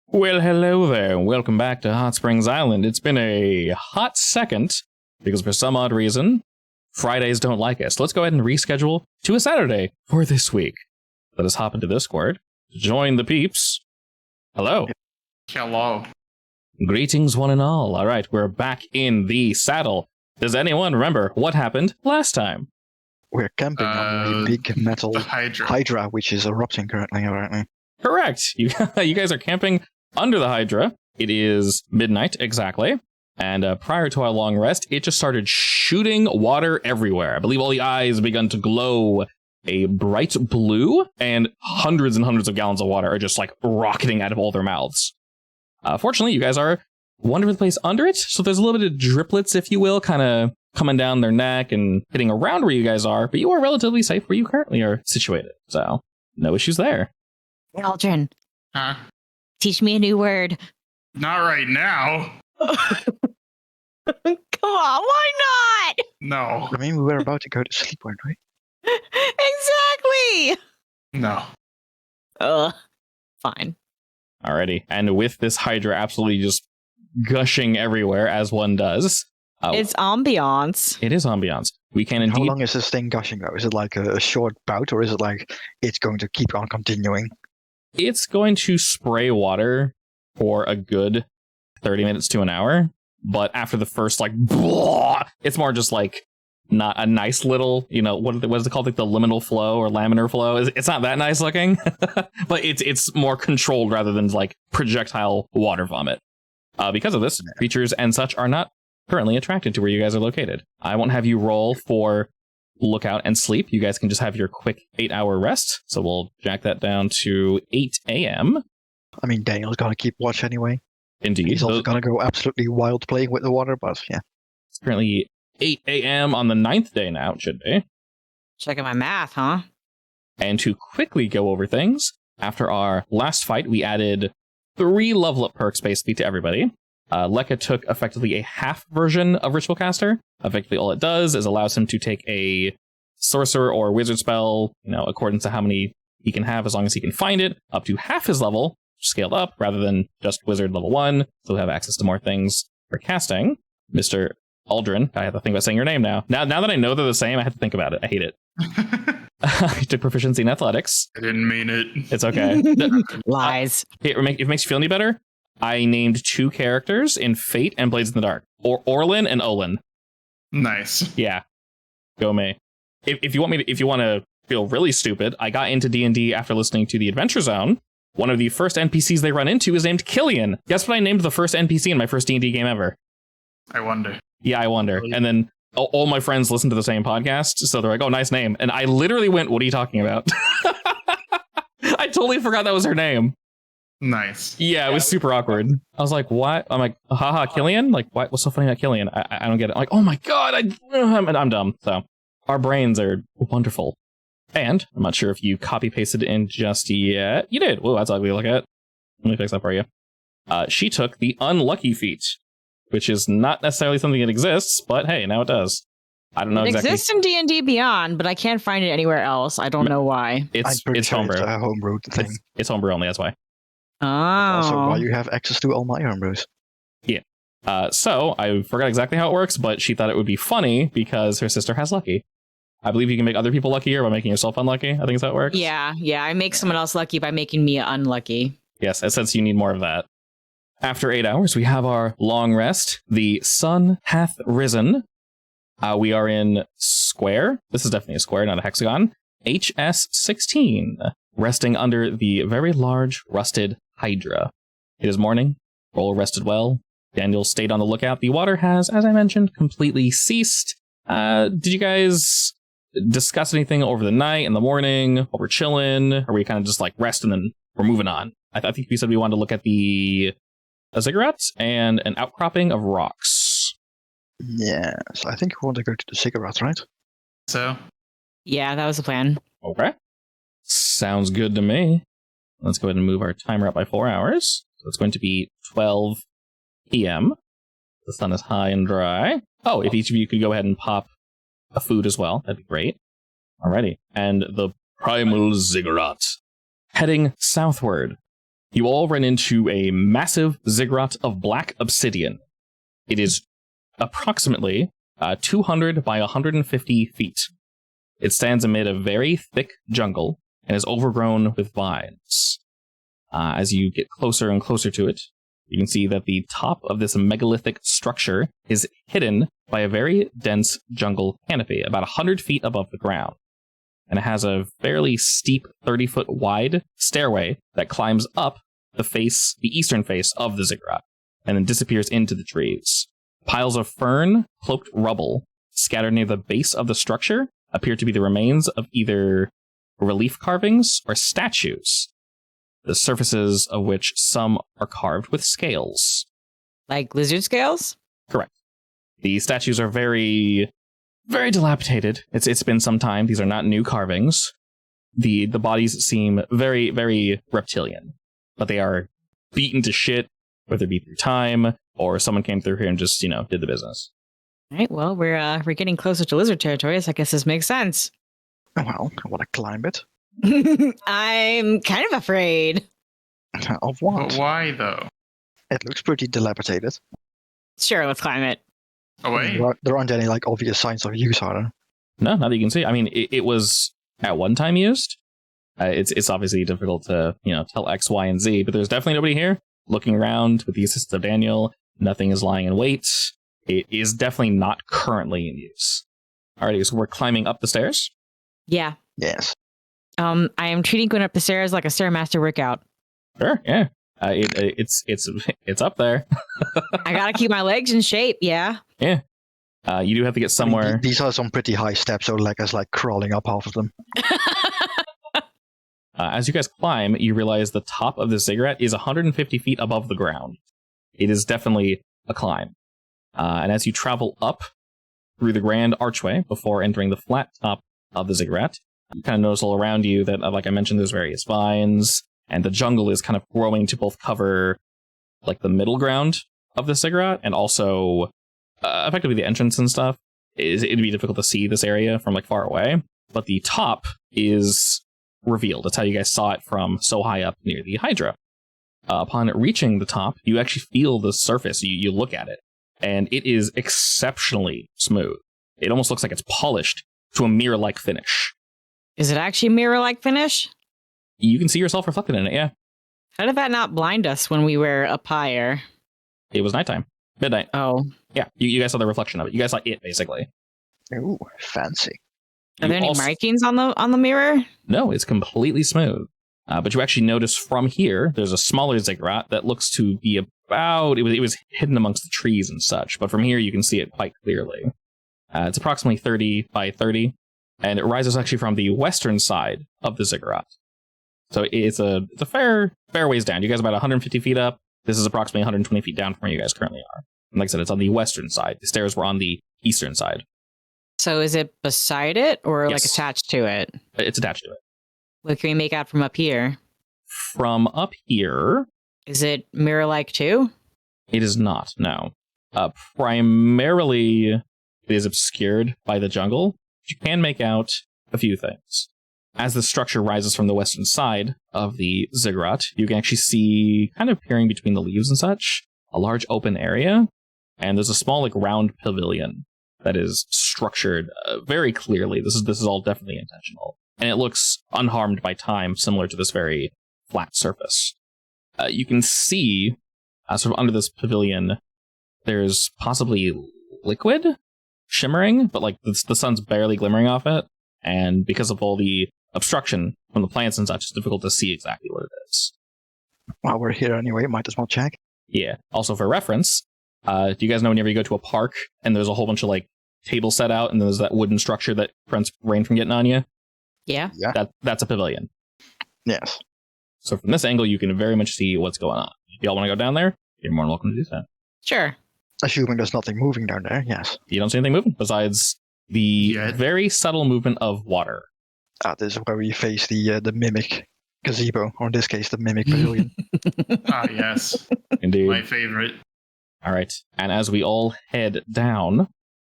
Well, hello there, and welcome back to Hot Springs Island. It's been a hot second, because for some odd reason, Fridays don't like us. Let's go ahead and reschedule to a Saturday for this week. Let us hop into Discord to join the peeps. Hello. Hello. Greetings, one and all. All right, we're back in the saddle. Does anyone remember what happened last time? We're camping on a big metal Hydra, which is erupting currently, apparently. Correct. You guys are camping under the Hydra. It is midnight, exactly. And prior to our long rest, it just started shooting water everywhere. I believe all the eyes begun to glow a bright blue, and hundreds of gallons of water are just like rocketing out of all their mouths. Fortunately, you guys are one different place under it, so there's a little bit of driplets, if you will, kind of coming down their neck and hitting around where you guys are, but you are relatively safe where you currently are situated, so no issues there. Aldrin. Huh? Teach me a new word. Not right now. Come on, why not? No. I mean, we were about to go to sleep, weren't we? Exactly. No. Fine. Alrighty, and with this Hydra absolutely just gushing everywhere, as one does. It's ambiance. It is ambiance. We can indeed... How long is this thing gushing, though? Is it like a short bout, or is it like it's going to keep on continuing? It's going to spray water for a good 30 minutes to an hour, but after the first, like, blah, it's more just like not a nice little, you know, what is it called? Like the liminal flow or laminar flow. It's not that nice looking, but it's more controlled rather than like projectile water vomit. Because of this, creatures and such are not currently attracted to where you guys are located. I won't have you roll for lookout and sleep. You guys can just have your quick 8-hour rest. So we'll jack that down to 8 a.m. I mean, Daniel's going to keep watch anyway. Indeed. He's also going to go absolutely wild playing with the water, but yeah. It's currently 8 a.m. on the 9th day now, it should be. Checking my math, huh? And to quickly go over things, after our last fight, we added 3 level up perks basically to everybody. Lekka took effectively a half version of Ritual Caster. Effectively, all it does is allows him to take a sorcerer or wizard spell, you know, according to how many he can have, as long as he can find it, up to half his level, scaled up, rather than just wizard level 1, so he'll have access to more things for casting. Mr. Aldrin, I have to think about saying your name now. Now that I know they're the same, I have to think about it. I hate it. He took proficiency in athletics. I didn't mean it. It's okay. Lies. If it makes you feel any better, I named 2 characters in Fate and Blades in the Dark. Orlin and Olin. Nice. Yeah. Go me. If you want to feel really stupid, I got into D&D after listening to the Adventure Zone. One of the first NPCs they run into is named Killian. Guess what I named the first NPC in my first D&D game ever? I wonder. Yeah, I wonder. And then all my friends listen to the same podcast, so they're like, oh, nice name. And I literally went, what are you talking about? I totally forgot that was her name. Nice. Yeah, it was super awkward. I was like, what? I'm like, haha, Killian? Like, what? What's so funny about Killian? I don't get it. I'm like, oh my god, I'm dumb. So, our brains are wonderful. And, I'm not sure if you copy-pasted it in just yet. You did. Whoa, that's ugly to look at. Let me fix that for you. She took the unlucky feat, which is not necessarily something that exists, but hey, now it does. I don't know exactly. It exists in D&D Beyond, but I can't find it anywhere else. I don't know why. It's sure homebrew. It's a homebrew thing. It's homebrew only, that's why. Oh. Also, why you have access to all my homebrews. Yeah. So, I forgot exactly how it works, but she thought it would be funny because her sister has lucky. I believe you can make other people luckier by making yourself unlucky. I think that's how it works. Yeah. I make someone else lucky by making me unlucky. Yes, it says you need more of that. After 8 hours, we have our long rest. The sun hath risen. We are in square. This is definitely a square, not a hexagon. HS16, resting under the very large rusted Hydra. It is morning. Roll rested well. Daniel stayed on the lookout. The water has, as I mentioned, completely ceased. Did you guys discuss anything over the night, in the morning, while we're chilling? Or we kind of just like rest and then we're moving on? I think we said we wanted to look at a ziggurat and an outcropping of rocks. Yeah, so I think we want to go to the ziggurat, right? So? Yeah, that was the plan. Okay. Sounds good to me. Let's go ahead and move our timer up by 4 hours. So it's going to be 12 p.m. The sun is high and dry. Oh, if each of you could go ahead and pop a food as well, that'd be great. Alrighty. And the Primal Ziggurat. Heading southward. You all run into a massive ziggurat of black obsidian. It is approximately 200 by 150 feet. It stands amid a very thick jungle and is overgrown with vines. As you get closer and closer to it, you can see that the top of this megalithic structure is hidden by a very dense jungle canopy, about 100 feet above the ground. And it has a fairly steep 30-foot wide stairway that climbs up the eastern face of the ziggurat, and then disappears into the trees. Piles of fern, cloaked rubble, scattered near the base of the structure appear to be the remains of either relief carvings or statues, the surfaces of which some are carved with scales. Like lizard scales? Correct. The statues are very, very dilapidated. It's been some time. These are not new carvings. The bodies seem very, very reptilian, but they are beaten to shit, whether it be through time or someone came through here and just, did the business. All right, well, we're getting closer to lizard territory, so I guess this makes sense. Well, I want to climb it. I'm kind of afraid. Of what? But why, though? It looks pretty dilapidated. Sure, let's climb it. Away? There aren't any obvious signs of use, are there? No, not that you can see. I mean, it was at one time used. It's obviously difficult to, tell X, Y, and Z, but there's definitely nobody here. Looking around with the assistance of Daniel, nothing is lying in wait. It is definitely not currently in use. Alrighty, so we're climbing up the stairs. Yeah. Yes. I am treating going up the stairs like a Stairmaster workout. Sure, yeah. It's up there. I gotta keep my legs in shape, yeah. Yeah. You do have to get somewhere. I mean, these are some pretty high steps, so us crawling up half of them. As you guys climb, you realize the top of the ziggurat is 150 feet above the ground. It is definitely a climb. And as you travel up through the grand archway before entering the flat top of the ziggurat, you kind of notice all around you that, like I mentioned, there's various vines, and the jungle is kind of growing to both cover the middle ground of the ziggurat and also effectively the entrance and stuff. It'd be difficult to see this area from far away, but the top is revealed. That's how you guys saw it from so high up near the Hydra. Upon reaching the top, you actually feel the surface. You look at it, and it is exceptionally smooth. It almost looks like it's polished to a mirror-like finish. Is it actually mirror-like finish? You can see yourself reflected in it, yeah. How did that not blind us when we were up higher? It was nighttime. Midnight. Oh. Yeah, you guys saw the reflection of it. You guys saw it, basically. Ooh, fancy. Are there any markings on the mirror? No, it's completely smooth. But you actually notice from here, there's a smaller ziggurat that looks to be about... It was hidden amongst the trees and such, but from here you can see it quite clearly. It's approximately 30 by 30, and it rises actually from the western side of the ziggurat. So it's a fair ways down. You guys are about 150 feet up. This is approximately 120 feet down from where you guys currently are. And like I said, it's on the western side. The stairs were on the eastern side. So is it beside it or Yes. attached to it? It's attached to it. What can we make out from up here? From up here, Is it mirror-like too? it is not, no. Primarily, it is obscured by the jungle. You can make out a few things. As the structure rises from the western side of the ziggurat, you can actually see, kind of peering between the leaves and such, a large open area, and there's a small, round pavilion that is structured very clearly. This is all definitely intentional. And it looks unharmed by time, similar to this very flat surface. You can see, sort of under this pavilion, there's possibly liquid shimmering, but the sun's barely glimmering off it. And because of all the obstruction from the plants and such, it's difficult to see exactly what it is. While we're here anyway, might as well check. Yeah. Also, for reference, do you guys know whenever you go to a park and there's a whole bunch of tables set out and there's that wooden structure that prevents rain from getting on you? Yeah. Yeah. That's a pavilion. Yes. So from this angle, you can very much see what's going on. If y'all want to go down there, you're more than welcome to do so. Sure. Assuming there's nothing moving down there, yes. You don't see anything moving besides the very subtle movement of water. This is where we face the mimic gazebo, or in this case, the mimic pavilion. Ah, yes. Indeed. My favorite. All right. And as we all head down,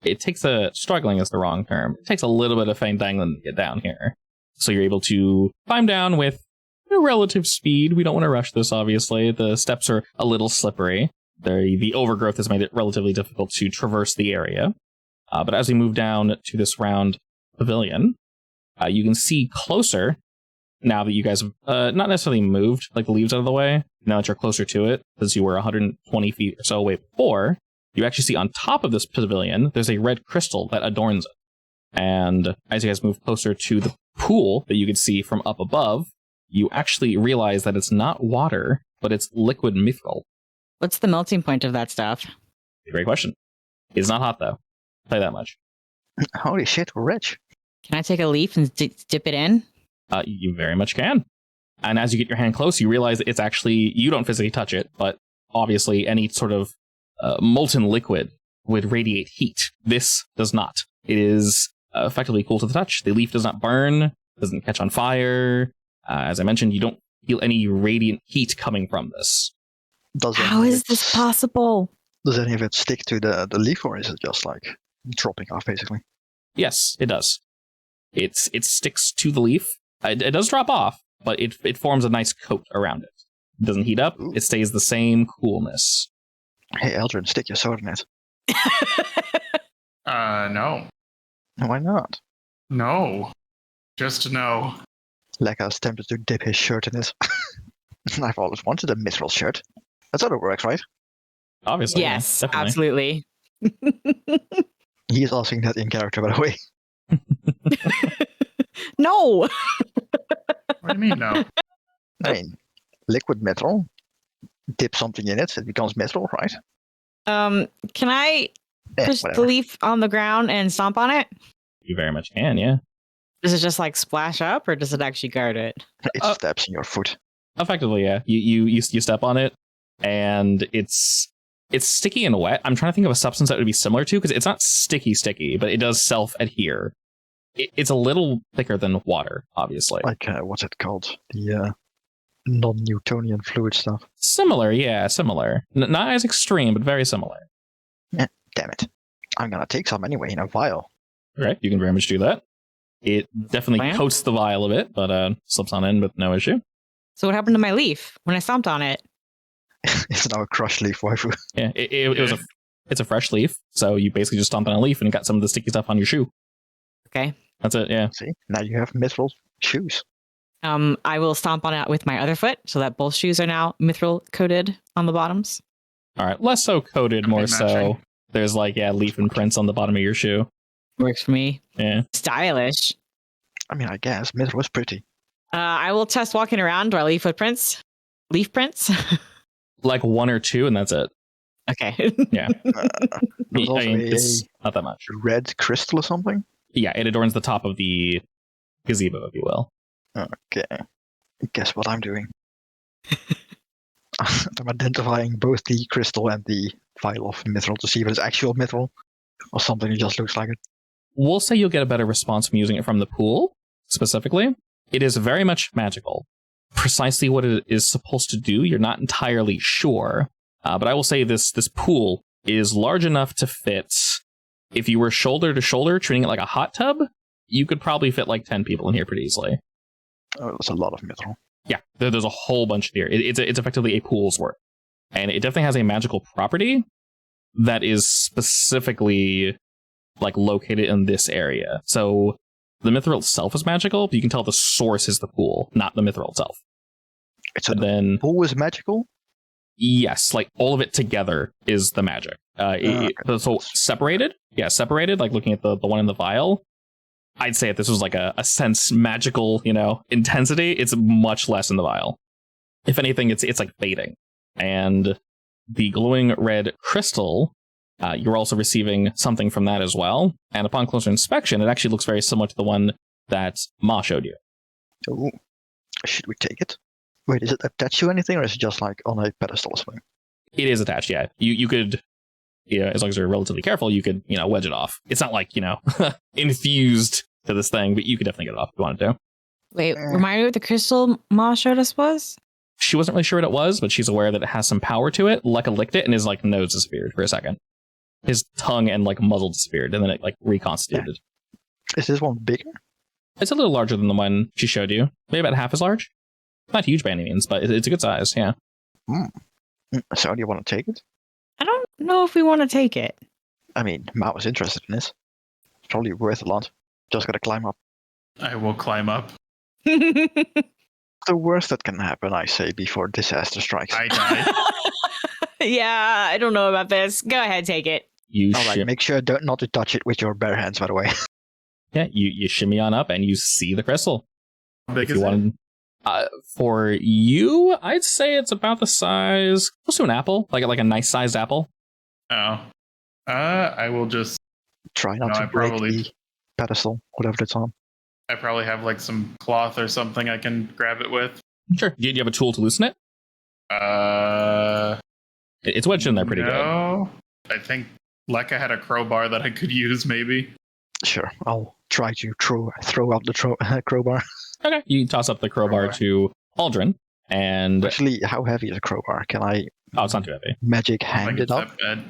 it takes struggling is the wrong term. It takes a little bit of fangdangling to get down here. So you're able to climb down with relative speed. We don't want to rush this, obviously. The steps are a little slippery. The overgrowth has made it relatively difficult to traverse the area. But as we move down to this round pavilion, you can see closer, now that you guys have not necessarily moved like the leaves out of the way, now that you're closer to it, because you were 120 feet or so away before, you actually see on top of this pavilion, there's a red crystal that adorns it. And as you guys move closer to the pool that you can see from up above, you actually realize that it's not water, but it's liquid mithril. What's the melting point of that stuff? Great question. It's not hot, though. I'll tell you that much. Holy shit, we're rich. Can I take a leaf and dip it in? You very much can. And as you get your hand close, you realize that it's actually, you don't physically touch it, but obviously any sort of molten liquid would radiate heat. This does not. It is effectively cool to the touch. The leaf does not burn, doesn't catch on fire. As I mentioned, you don't feel any radiant heat coming from this. How is this possible? Does any of it stick to the leaf, or is it just like dropping off, basically? Yes, it does. It sticks to the leaf. It does drop off, but it forms a nice coat around it. It doesn't heat up. Ooh. It stays the same coolness. Hey, Eldrin, stick your sword in it. No. Why not? No. Just no. Lekka's tempted to dip his shirt in it. I've always wanted a mithril shirt. That's how it works, right? Obviously. Yes, yeah, definitely. absolutely. He's asking that in character, by the way. No. What do you mean no? I mean, liquid mithril. Dip something in it, it becomes mithril, right? Can I push the Whatever. leaf on the ground and stomp on it? You very much can, yeah. Does it just like splash up, or does it actually guard it? It stabs in your foot. Effectively, yeah. You step on it, and it's sticky and wet. I'm trying to think of a substance that would be similar to, because it's not sticky, but it does self-adhere. It's a little thicker than water, obviously. Like, what's it called? The non-Newtonian fluid stuff. Similar, yeah, similar. Not as extreme, but very similar. Damn it. I'm gonna take some anyway in a vial. Right, you can very much do that. It definitely Plan? coats the vial a bit, but slips on in with no issue. So what happened to my leaf when I stomped on it? It's now a crushed leaf waifu. Yeah, it's a fresh leaf, so you basically just stomp on a leaf and got some of the sticky stuff on your shoe. Okay. That's it, yeah. See? Now you have mithril shoes. I will stomp on it with my other foot so that both shoes are now mithril coated on the bottoms. All right, less so coated, more so. Matching. There's like, yeah, leaf imprints on the bottom of your shoe. Works for me. Yeah. Stylish. I mean, I guess mithril is pretty. I will test walking around. Do I leave footprints? Leaf prints? Like one or two, and that's it. Okay. Yeah. There's also It's not that much. a red crystal or something. Yeah, it adorns the top of the gazebo, if you will. Okay. Guess what I'm doing? I'm identifying both the crystal and the vial of mithril to see if it's actual mithril or something that just looks like it. We'll say you'll get a better response from using it from the pool, specifically. It is very much magical. Precisely what it is supposed to do, you're not entirely sure. But I will say this pool is large enough to fit. If you were shoulder to shoulder, treating it like a hot tub, you could probably fit like 10 people in here pretty easily. Oh, that's a lot of mithril. Yeah, there's a whole bunch here. It's effectively a pool's worth. And it definitely has a magical property that is specifically like located in this area. So the mithril itself is magical, but you can tell the source is the pool, not the mithril itself. So And the then, pool is magical? yes, like all of it together is the magic. So separated, like looking at the one in the vial, I'd say if this was like a sense magical, intensity, it's much less in the vial. If anything, it's like fading. And the glowing red crystal, you're also receiving something from that as well. And upon closer inspection, it actually looks very similar to the one that Ma showed you. Oh, should we take it? Wait, is it attached to anything, or is it just like on a pedestal or something? It is attached, yeah. You could, as long as you're relatively careful, you could, wedge it off. It's not like, infused to this thing, but you could definitely get it off if you wanted to. Wait, remind me what the crystal Ma showed us was? She wasn't really sure what it was, but she's aware that it has some power to it. Lekka licked it, and his nose disappeared for a second. His tongue and muzzle disappeared, and then it reconstituted. Is this one bigger? It's a little larger than the one she showed you. Maybe about half as large. Not huge by any means, but it's a good size, yeah. So do you want to take it? I don't know if we want to take it. I mean, Matt was interested in this. It's probably worth a lot. Just gotta climb up. I will climb up. The worst that can happen, I say, before disaster strikes. I die. Yeah, I don't know about this. Go ahead, take it. You All right, make sure not to touch it with your bare hands, by the way. Yeah, you shimmy on up and you see the crystal. How big If is you it? want, for you, I'd say it's about the size close to an apple, like a nice sized apple. Oh. I will just. Try not No, to I break probably- the pedestal, whatever it's on. I probably have like some cloth or something I can grab it with. Sure. Do you have a tool to loosen it? It's wedged in there pretty good. No. I think Lekka had a crowbar that I could use, maybe. Sure, I'll try to throw out the crowbar. Okay. You toss up the crowbar Crowbar. to Aldrin, and Actually, how heavy is a crowbar? Can I oh, it's not too heavy. magic I don't hand think it it's up? that bad.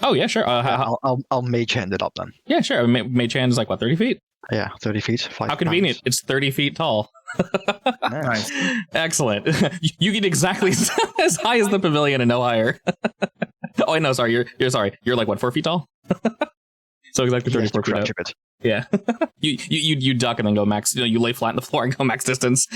Oh yeah, sure. I'll mage hand it up then. Yeah, sure. Mage hand is like what, 30 feet? Yeah, 30 feet. 5 How convenient! pounds. It's 30 feet tall. Nice. Nice. Excellent. You get exactly as high as the pavilion and no higher. Oh, wait, no, sorry. You're sorry. You're like what, 4 feet tall? So exactly He has to 34 feet crouch up. a bit. Yeah. you duck and then go max. You lay flat on the floor and go max distance.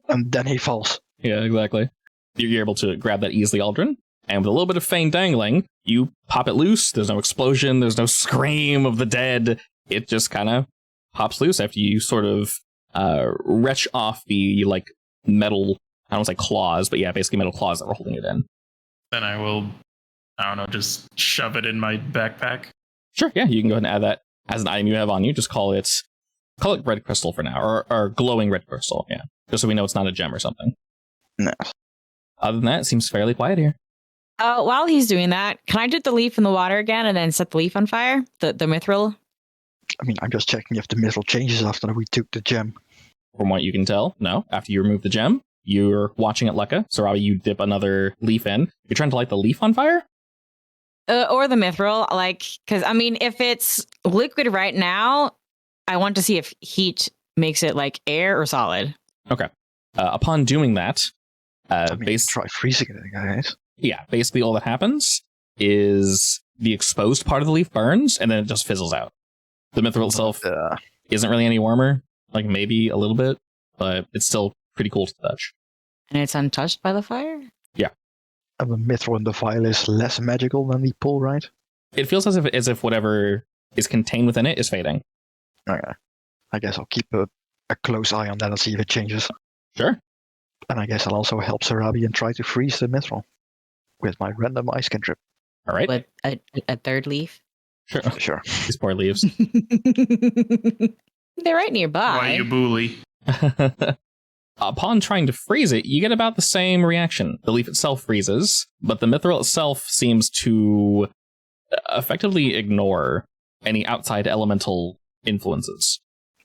And then he falls. Yeah, exactly. You're able to grab that easily, Aldrin. And with a little bit of feign dangling, you pop it loose. There's no explosion. There's no scream of the dead. It just kind of pops loose after you sort of retch off the like metal, I don't want to say claws, but yeah, basically metal claws that were holding it in. Then I will, I don't know, just shove it in my backpack. Sure, yeah, you can go ahead and add that as an item you have on you. Just call it red crystal for now, or glowing red crystal, yeah. Just so we know it's not a gem or something. No. Other than that, it seems fairly quiet here. While he's doing that, can I dip the leaf in the water again and then set the leaf on fire? The mithril? I mean, I'm just checking if the mithril changes after we took the gem. From what you can tell, no. After you remove the gem, you're watching at Lekka. So, Robbie, you dip another leaf in. You're trying to light the leaf on fire? Or the mithril, because I mean, if it's liquid right now, I want to see if heat makes it like air or solid. Okay. Upon doing that, I mean, try freezing it, guys. yeah, basically all that happens is the exposed part of the leaf burns and then it just fizzles out. The mithril itself isn't really any warmer, like maybe a little bit, but it's still pretty cool to touch. And it's untouched by the fire? And the mithril in the vial is less magical than the pull, right? It feels as if whatever is contained within it is fading. Okay. I guess I'll keep a close eye on that and see if it changes. Sure. And I guess I'll also help Sarabi and try to freeze the mithril with my random ice cantrip. All right. With a third leaf? Sure. Sure. These poor leaves. They're right nearby. Why you bully? Upon trying to freeze it, you get about the same reaction. The leaf itself freezes, but the mithril itself seems to effectively ignore any outside elemental influences.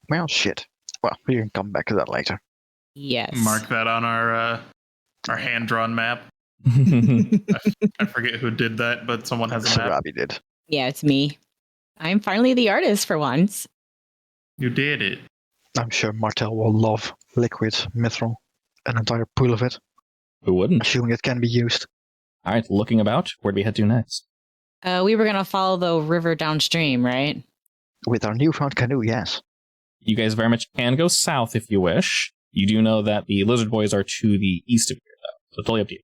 Well, shit. Well, we can come back to that later. Yes. Mark that on our hand-drawn map. I forget who did that, but someone has a map. Sarabi did. Yeah, it's me. I'm finally the artist for once. You did it. I'm sure Martel will love liquid mithril. An entire pool of it, Who wouldn't? assuming it can be used. All right, looking about, where do we head to next? We were going to follow the river downstream, right? With our newfound canoe, yes. You guys very much can go south if you wish. You do know that the Lizard Boys are to the east of here, though, so it's totally up to you.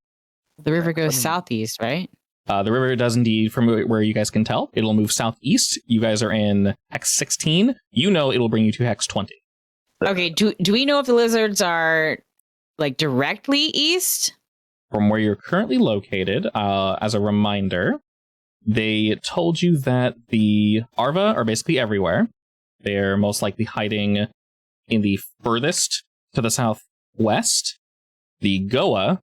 The river goes I mean- southeast, right? The river does indeed, from where you guys can tell, it'll move southeast. You guys are in Hex 16. You know it'll bring you to Hex 20. Okay, do we know if the lizards are like directly east? From where you're currently located, as a reminder, they told you that the Arva are basically everywhere. They're most likely hiding in the furthest to the southwest. The Goa,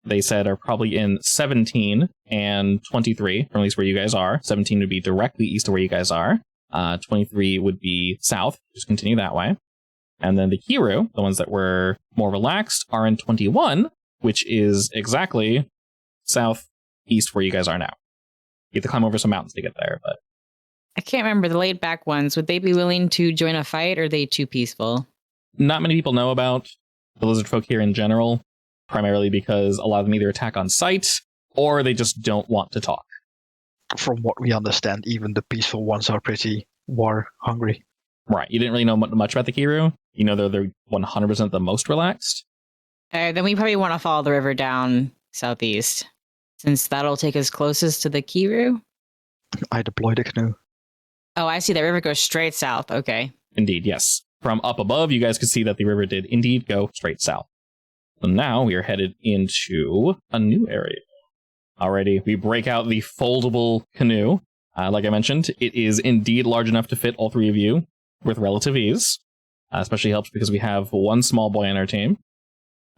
they said, are probably in 17 and 23, or at least where you guys are. 17 would be directly east of where you guys are. 23 would be south. Just continue that way. And then the Kiru, the ones that were more relaxed, are in 21, which is exactly southeast where you guys are now. You have to climb over some mountains to get there, but I can't remember the laid back ones. Would they be willing to join a fight or are they too peaceful? not many people know about the lizard folk here in general, primarily because a lot of them either attack on sight or they just don't want to talk. From what we understand, even the peaceful ones are pretty war hungry. Right. You didn't really know much about the Kiru. You know they're 100% the most relaxed. Then we probably want to follow the river down southeast, since that'll take us closest to the Kiru. I deploy the canoe. Oh, I see. That river goes straight south. Okay. Indeed, yes. From up above, you guys could see that the river did indeed go straight south. So now we are headed into a new area. Alrighty, we break out the foldable canoe. Like I mentioned, it is indeed large enough to fit all three of you with relative ease. Especially helps because we have one small boy on our team.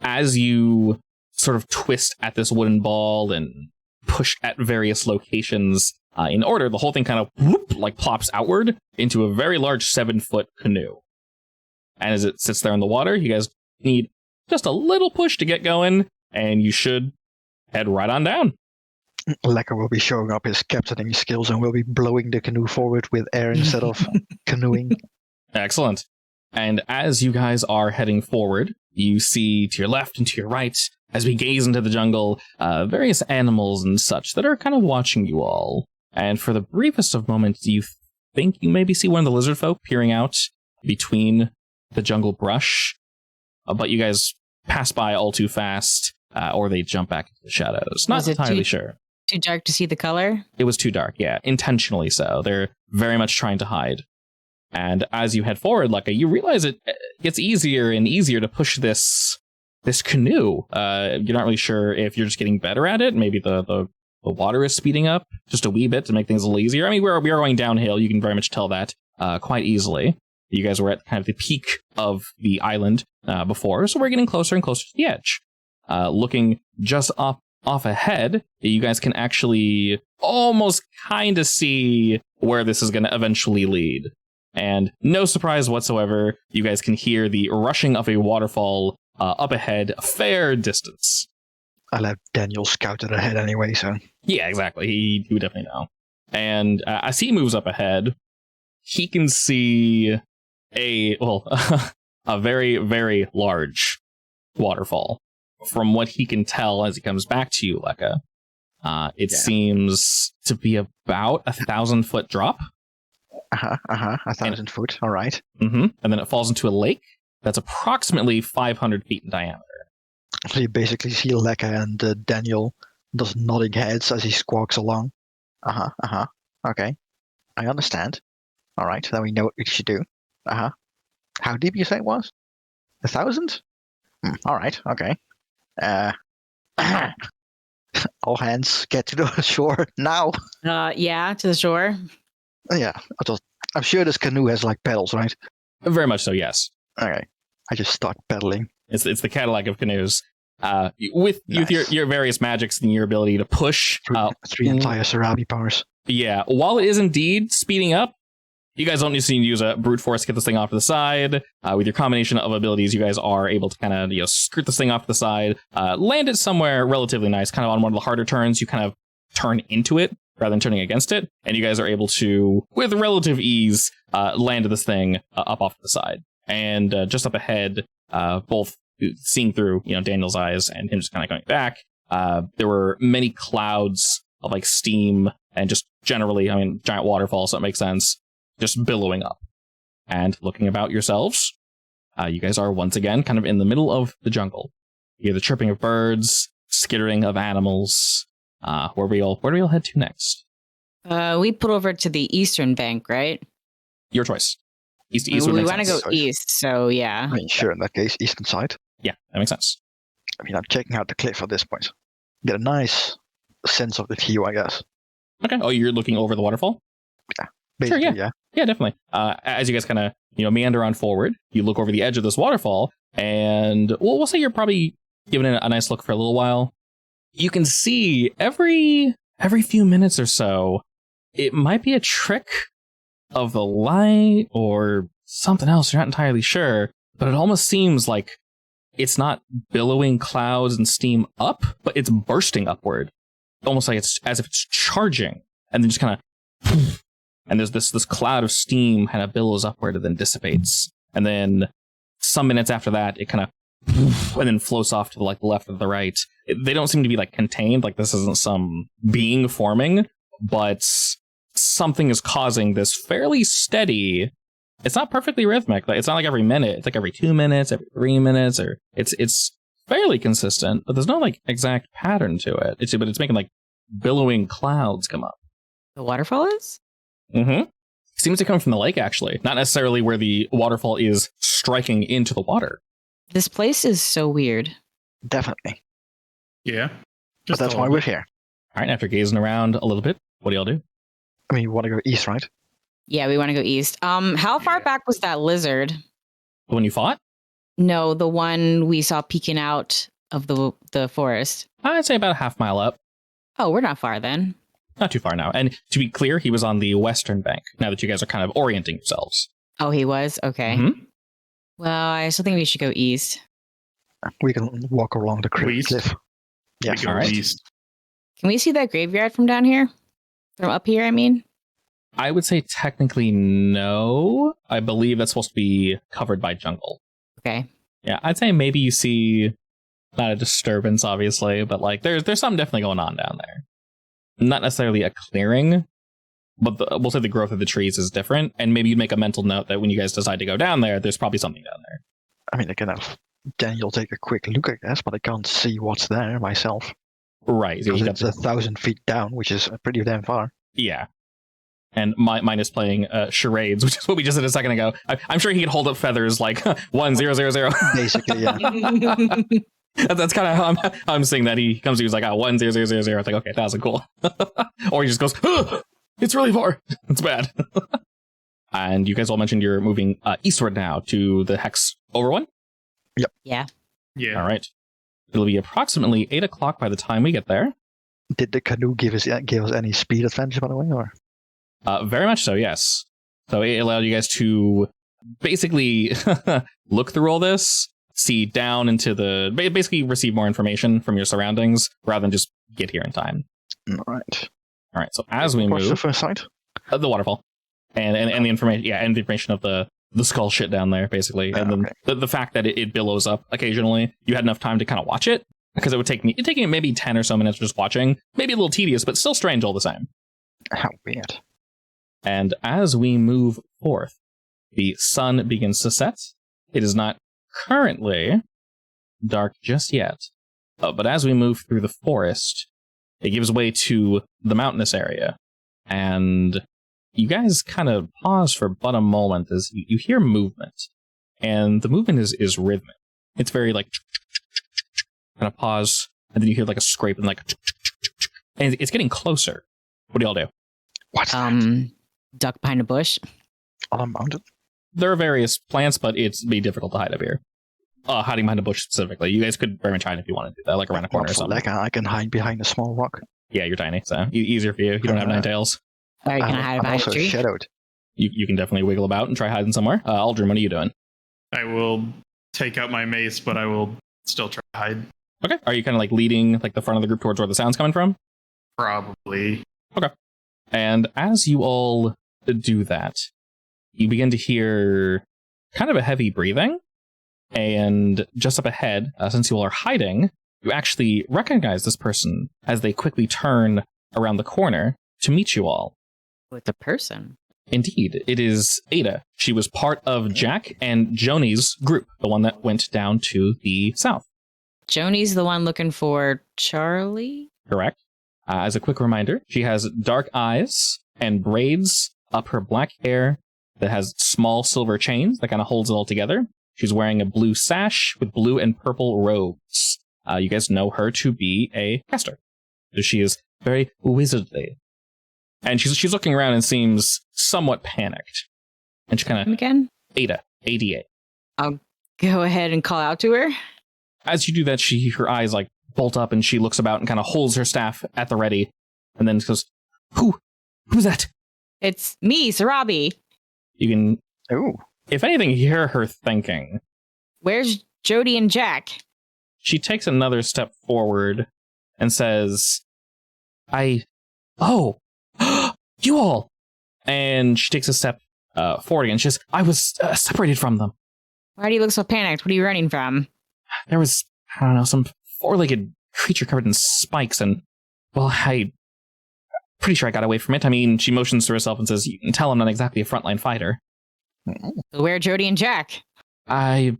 As you sort of twist at this wooden ball and push at various locations in order, the whole thing kind of like plops outward into a very large 7-foot canoe. And as it sits there in the water, you guys need just a little push to get going, and you should head right on down. Lekker will be showing up his captaining skills and will be blowing the canoe forward with air instead of canoeing. Excellent. And as you guys are heading forward, you see to your left and to your right, as we gaze into the jungle, various animals and such that are kind of watching you all. And for the briefest of moments, you think you maybe see one of the lizard folk peering out between the jungle brush. But you guys pass by all too fast, or they jump back into the shadows. Not entirely sure. Too dark to see the color? It was too dark, yeah. Intentionally so. They're very much trying to hide. And as you head forward, Lekka, you realize it gets easier and easier to push this canoe. You're not really sure if you're just getting better at it. Maybe the water is speeding up just a wee bit to make things a little easier. I mean, we are going downhill. You can very much tell that quite easily. You guys were at kind of the peak of the island before, so we're getting closer and closer to the edge. Looking just off ahead, you guys can actually almost kind of see where this is going to eventually lead. And no surprise whatsoever, you guys can hear the rushing of a waterfall up ahead a fair distance. I'll have Daniel scout it ahead anyway, so... Yeah, exactly. He would definitely know. And as he moves up ahead, he can see a very, very large waterfall. From what he can tell as he comes back to you, Lekka, it seems to be about 1,000-foot drop. 1,000 foot, all right. Mm-hmm. And then it falls into a lake that's approximately 500 feet in diameter. So you basically see Lekka and Daniel just nodding heads as he squawks along. Okay. I understand. All right, then we know what we should do. How deep you say it was? 1,000? All right, okay. All hands get to the shore now. Yeah, to the shore. Yeah, I'm sure this canoe has like pedals, right? Very much so, yes. Okay, I just start pedaling. It's the Cadillac of canoes. With your various magics and your ability to push three entire Sarabi powers. Yeah, while it is indeed speeding up, you guys don't need to use a brute force to get this thing off to the side. With your combination of abilities, you guys are able to kind of skirt this thing off to the side, land it somewhere relatively nice, kind of on one of the harder turns. You kind of turn into it rather than turning against it, and you guys are able to, with relative ease, land this thing up off to the side. And just up ahead, both seeing through Daniel's eyes and him just kind of going back, there were many clouds of like steam and just generally, giant waterfalls, so it makes sense, just billowing up. And looking about yourselves, you guys are once again kind of in the middle of the jungle. You hear the chirping of birds, skittering of animals. Where do we all head to next? We put over to the eastern bank, right? Your choice. East we want to go east, so yeah. Sure, in that case, eastern side. Yeah, that makes sense. I'm checking out the cliff at this point. Get a nice sense of the view, I guess. Okay. Oh, you're looking over the waterfall? Yeah. Basically, sure, yeah. Yeah, definitely. As you guys kind of, meander on forward, you look over the edge of this waterfall, and we'll say you're probably giving it a nice look for a little while. You can see every few minutes or so, it might be a trick of the light or something else. You're not entirely sure, but it almost seems like it's not billowing clouds and steam up, but it's bursting upward. Almost like it's as if it's charging, and then just kind of, and there's this cloud of steam kind of billows upward and then dissipates. And then some minutes after that, it kind of and then floats off to the left or the right. They don't seem to be like contained, like this isn't some being forming, but something is causing this fairly steady. It's not perfectly rhythmic. Like, it's not like every minute. It's like every 2 minutes, every 3 minutes, or it's fairly consistent, but there's no like exact pattern to it. But it's making like billowing clouds come up. The waterfall is? Mm-hmm. Seems to come from the lake, actually. Not necessarily where the waterfall is striking into the water. This place is so weird. Definitely. Yeah. But that's why we're here. All right, after gazing around a little bit, what do y'all do? I mean, you want to go east, right? Yeah, we want to go east. How far back was that lizard? The one you fought? No, the one we saw peeking out of the forest. I'd say about a half mile up. Oh, we're not far then. Not too far now. And to be clear, he was on the western bank, now that you guys are kind of orienting yourselves. Oh, he was? Okay. Mhm. Well, I still think we should go east. We can walk along the East? cliff. Yes. We go all right. east. Can we see that graveyard from down here? From up here, I mean? I would say technically no. I believe that's supposed to be covered by jungle. Okay. Yeah, I'd say maybe you see not a disturbance, obviously, but like there's something definitely going on down there. Not necessarily a clearing, but we'll say the growth of the trees is different, and maybe you'd make a mental note that when you guys decide to go down there, there's probably something down there. I mean, I can have Daniel take a quick look, I guess, but I can't see what's there myself. Right. Because it's 1,000 feet down, which is pretty damn far. Yeah. And mine is playing charades, which is what we just did a second ago. I'm sure he could hold up feathers like 1000. Basically, yeah. That's kind of how I'm seeing that. He comes to you, he's like, 1000. It's like, okay, 1,000, cool. Or he just goes, it's really far. It's bad. And you guys all mentioned you're moving eastward now to the hex over one? Yep. Yeah. Yeah. All right. It'll be approximately 8 o'clock by the time we get there. Did the canoe give us any speed advantage, by the way? Or? Very much so, yes. So it allowed you guys to basically look through all this, see down into basically receive more information from your surroundings rather than just get here in time. All right. All right, so as we What's the move, first sight? the waterfall, and the information, and the information of the skull shit down there, basically, and then the fact that it billows up occasionally. You had enough time to kind of watch it because it'd take me maybe 10 or so minutes just watching, maybe a little tedious, but still strange all the same. How weird. And as we move forth, the sun begins to set. It is not currently dark just yet, but as we move through the forest, it gives way to the mountainous area. And you guys kind of pause for but a moment as you hear movement. And the movement is rhythmic. It's very like kind of pause, and then you hear like a scrape and like, and it's getting closer. What do y'all do? What's that? Duck behind a bush. On a mountain? There are various plants, but it'd be difficult to hide up here. Hiding behind a bush specifically. You guys could very much hide if you wanted to do that, like around a corner or something. Like I can hide behind a small rock. Yeah, you're tiny, so easier for you. You don't have 9 tails. Or you can hide I'm behind a also tree. shadowed. You can definitely wiggle about and try hiding somewhere. Aldrin, what are you doing? I will take out my mace, but I will still try to hide. Okay. Are you kind of like leading like the front of the group towards where the sound's coming from? Probably. Okay. And as you all do that, you begin to hear kind of a heavy breathing. And just up ahead, since you all are hiding, you actually recognize this person as they quickly turn around the corner to meet you all. With a person. Indeed, it is Ada. She was part of Jack and Joni's group, the one that went down to the south. Joni's the one looking for Charlie? Correct. As a quick reminder, she has dark eyes and braids up her black hair that has small silver chains that kind of holds it all together. She's wearing a blue sash with blue and purple robes. You guys know her to be a caster. She is very wizardly. And she's looking around and seems somewhat panicked. And she kind of... Again? Ada. ADA. I'll go ahead and call out to her. As you do that, her eyes like bolt up and she looks about and kind of holds her staff at the ready. And then goes, Who's that? It's me, Sarabi. You can... Ooh. If anything, hear her thinking. Where's Jody and Jack? She takes another step forward and says, Oh, you all. And she takes a step forward again. She says, I was separated from them. Why do you look so panicked? What are you running from? there was, I don't know, some four-legged creature covered in spikes, and, well, I'm pretty sure I got away from it. I mean, she motions to herself and says, you can tell I'm not exactly a frontline fighter. Where are Jody and Jack? They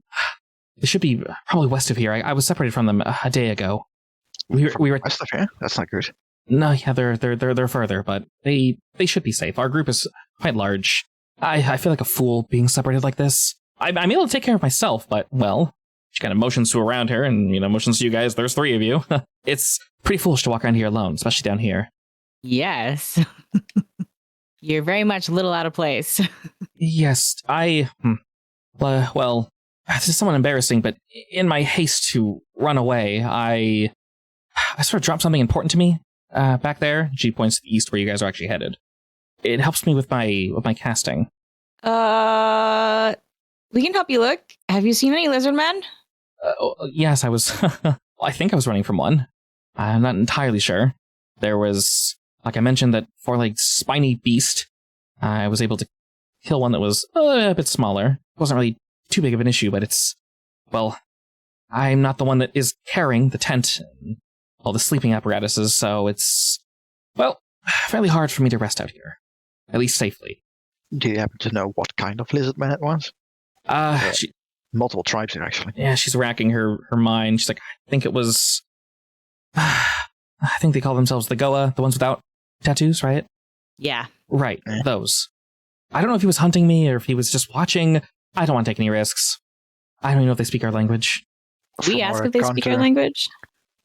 should be probably west of here. I was separated from them a day ago. We were West of here? That's not good. No, yeah, they're further, but they should be safe. Our group is quite large. I feel like a fool being separated like this. I'm able to take care of myself, but, well, she kind of motions to around her and, motions to you guys. There's three of you. It's pretty foolish to walk around here alone, especially down here. Yes. You're very much a little out of place. Yes, well, this is somewhat embarrassing, but in my haste to run away, I sort of dropped something important to me back there. She points to the east where you guys are actually headed. It helps me with my casting. We can help you look. Have you seen any lizardmen? Yes, I was. I think I was running from one. I'm not entirely sure. There was, like I mentioned, that four-legged spiny beast. I was able to kill one that was a bit smaller. It wasn't really too big of an issue, but well, I'm not the one that is carrying the tent and all the sleeping apparatuses, so it's, well, fairly hard for me to rest out here. At least safely. Do you happen to know what kind of lizardman it was? Multiple tribes here, actually. Yeah, she's racking her mind. She's like, I think it was... I think they call themselves the Goa, the ones without tattoos, right? Yeah. Right, those. I don't know if he was hunting me or if he was just watching. I don't want to take any risks. I don't even know if they speak our language. We ask if they speak our language?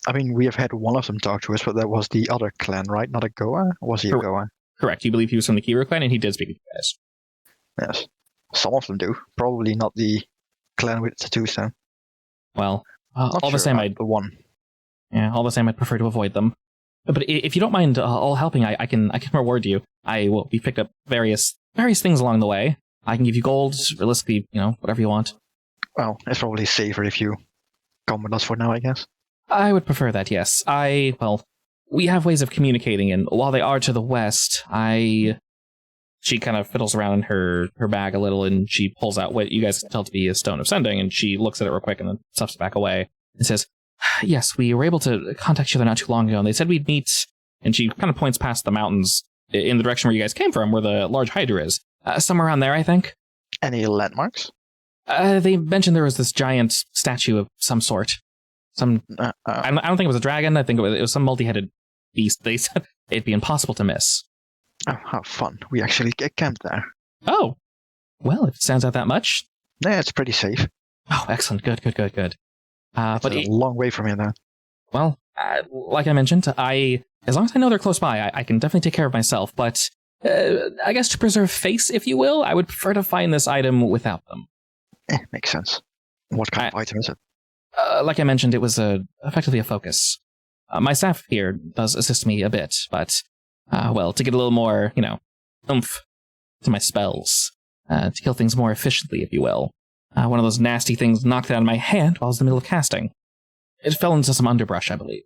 I mean, we have had one of them talk to us, but that was the other clan, right? Not a Goa? Or was he a Goa? Correct. You believe he was from the Kira clan, and he did speak with you guys. Yes. Some of them do. Probably not the clan with tattoos, though. Well, all the same, the one. Yeah, all the same, I'd prefer to avoid them. But if you don't mind all helping, I can reward you. We've picked up various things along the way. I can give you gold, realistically, whatever you want. Well, it's probably safer if you come with us for now, I guess. I would prefer that, yes. We have ways of communicating, and while they are to the west, she kind of fiddles around in her bag a little, and she pulls out what you guys can tell to be a stone of sending, and she looks at it real quick and then stuffs it back away and says, yes, we were able to contact each other not too long ago, and they said we'd meet, and she kind of points past the mountains in the direction where you guys came from, where the large hydra is. Somewhere around there, I think. Any landmarks? They mentioned there was this giant statue of some sort. I don't think it was a dragon. I think it was some multi-headed beast. They said it'd be impossible to miss. Oh, how fun. We actually camped there. Oh. Well, if it stands out that much. Yeah, it's pretty safe. Oh, excellent. Good. But a long way from here, though. Well, like I mentioned, as long as I know they're close by, I can definitely take care of myself. But I guess to preserve face, if you will, I would prefer to find this item without them. Makes sense. What kind of item is it? Like I mentioned, it was effectively a focus. My staff here does assist me a bit, but, to get a little more, oomph to my spells, to kill things more efficiently, if you will. One of those nasty things knocked it out of my hand while I was in the middle of casting. It fell into some underbrush, I believe.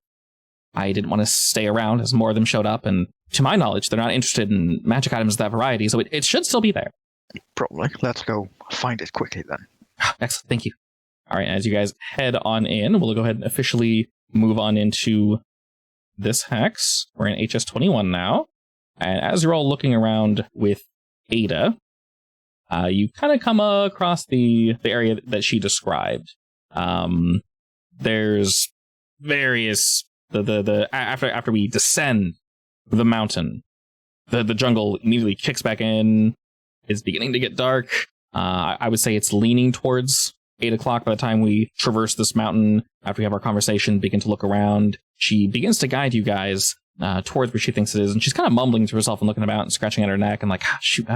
I didn't want to stay around as more of them showed up, and to my knowledge, they're not interested in magic items of that variety, so it should still be there. Probably. Let's go find it quickly, then. Excellent, thank you. All right, as you guys head on in, we'll go ahead and officially move on into this hex. We're in HS21 now, and as you're all looking around with Ada, you kind of come across the area that she described. There's various after we descend the mountain, the jungle immediately kicks back in. It's beginning to get dark. I would say it's leaning towards 8 o'clock by the time we traverse this mountain. After we have our conversation, begin to look around. She begins to guide you guys towards where she thinks it is, and she's kind of mumbling to herself and looking about and scratching at her neck and like, shoot,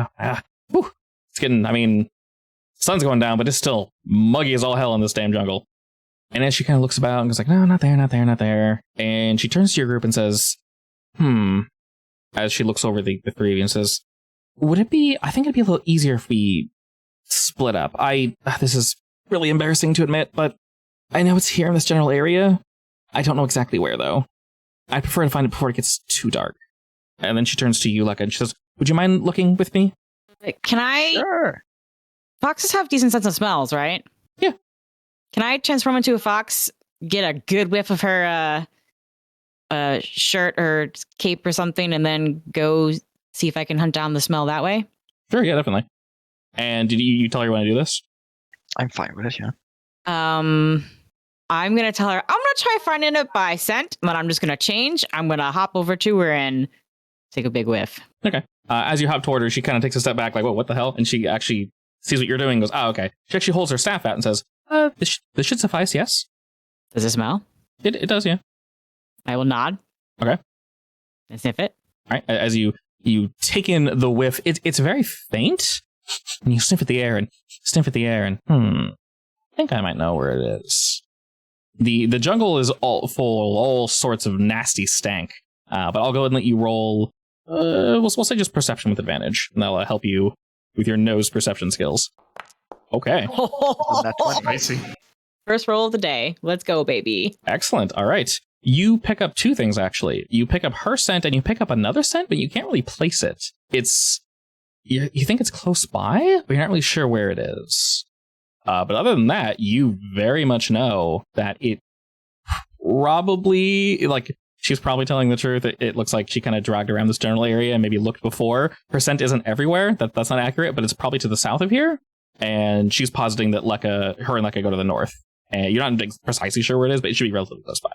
whew. It's getting, sun's going down, but it's still muggy as all hell in this damn jungle. And as she kind of looks about and goes like, no, not there. And she turns to your group and says, as she looks over the three of you and says, I think it'd be a little easier if we split up. This is really embarrassing to admit, but I know it's here in this general area. I don't know exactly where, though. I prefer to find it before it gets too dark. And then she turns to you, and she says, would you mind looking with me? Can I? Sure. Foxes have decent sense of smells, right? Yeah. Can I transform into a fox, get a good whiff of her shirt or cape or something, and then go see if I can hunt down the smell that way? Sure, yeah, definitely. And did you tell her you want to do this? I'm fine with it, yeah. I'm going to tell her, I'm going to try finding it by scent, but I'm just going to change. I'm going to hop over to her and take a big whiff. Okay. As you hop toward her, she kind of takes a step back, like, whoa, what the hell? And she actually sees what you're doing and goes, oh, okay. She actually holds her staff out and says, this should suffice, yes? Does it smell? It does, yeah. I will nod. Okay. And sniff it. All right. As you take in the whiff, it's very faint. And you sniff at the air and I think I might know where it is. The jungle is all full of all sorts of nasty stank. But I'll go ahead and let you roll. We'll say just perception with advantage, and that'll help you with your nose perception skills. Okay. Spicy. First roll of the day. Let's go, baby. Excellent. All right. You pick up two things, actually. You pick up her scent, and you pick up another scent, but you can't really place it. You think it's close by, but you're not really sure where it is. But other than that, you very much know that it probably, like, she's probably telling the truth. It looks like she kind of dragged around this general area and maybe looked before. Her scent isn't everywhere. That's not accurate, but it's probably to the south of here. And she's positing that her and Lekka go to the north. And you're not precisely sure where it is, but it should be relatively close by.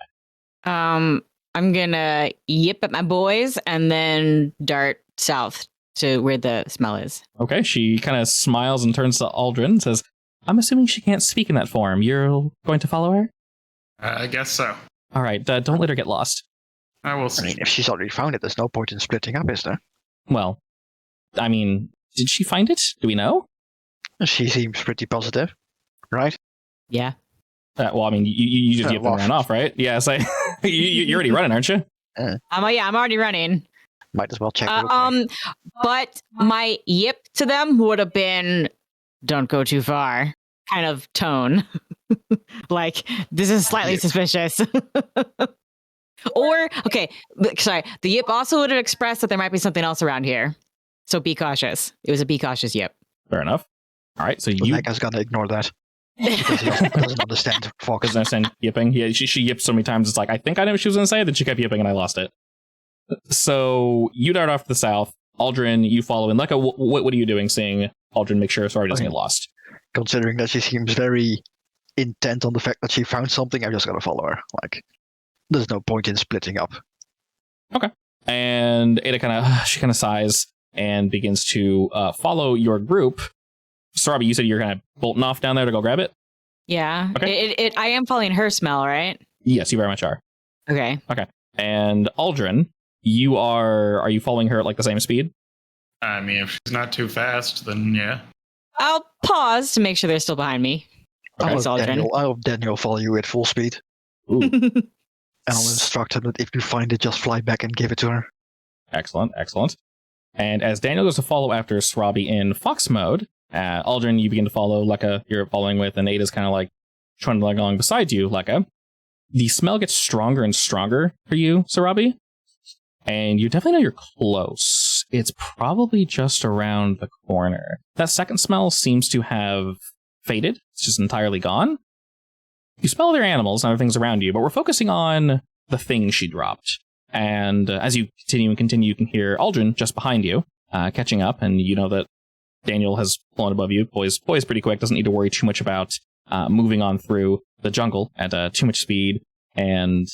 I'm gonna yip at my boys and then dart south to where the smell is. Okay, she kind of smiles and turns to Aldrin and says, I'm assuming she can't speak in that form. You're going to follow her? I guess so. All right, don't let her get lost. I will see. I mean, if she's already found it, there's no point in splitting up, is there? Well, I mean, did she find it? Do we know? She seems pretty positive, right? Yeah. Well, I mean, you just ran off, right? Yeah, so you're already running, aren't you? I'm already running. Might as well check it. But my yip to them would have been, don't go too far, kind of tone. Like, this is slightly suspicious. Or, okay, sorry, the yip also would have expressed that there might be something else around here. So be cautious. It was a be cautious yip. Fair enough. All right, so Lekka's gonna ignore that. Because he doesn't understand fox. Doesn't understand yipping. Yeah, she yipped so many times, it's like, I think I know what she was going to say, then she kept yipping and I lost it. So you dart off to the south. Aldrin, you follow in. Lekka, what are you doing seeing Aldrin make sure Sorry doesn't get lost? Considering that she seems very intent on the fact that she found something, I'm just gonna follow her. Like, there's no point in splitting up. Okay. And Ada kind of sighs and begins to follow your group. Sarabi, you said you're kind of bolting off down there to go grab it? Yeah. Okay. I am following her smell, right? Yes, you very much are. Okay. Okay. And Aldrin, are you following her at like the same speed? I mean, if she's not too fast, then yeah. I'll pause to make sure they're still behind me. Okay. I'll have Daniel follow you at full speed. Ooh. And I'll instruct him that if you find it, just fly back and give it to her. Excellent, excellent. And as Daniel goes to follow after Sarabi in fox mode, Aldrin, you begin to follow. Lekka, you're following with, and Ada's kind of like trundling along beside you, Lekka. The smell gets stronger and stronger for you, Sarabi. And you definitely know you're close. It's probably just around the corner. That second smell seems to have faded. It's just entirely gone. You smell other animals and other things around you, but we're focusing on the thing she dropped. And as you continue, you can hear Aldrin just behind you, catching up, and you know that Daniel has flown above you. Boy's pretty quick, doesn't need to worry too much about moving on through the jungle at too much speed. And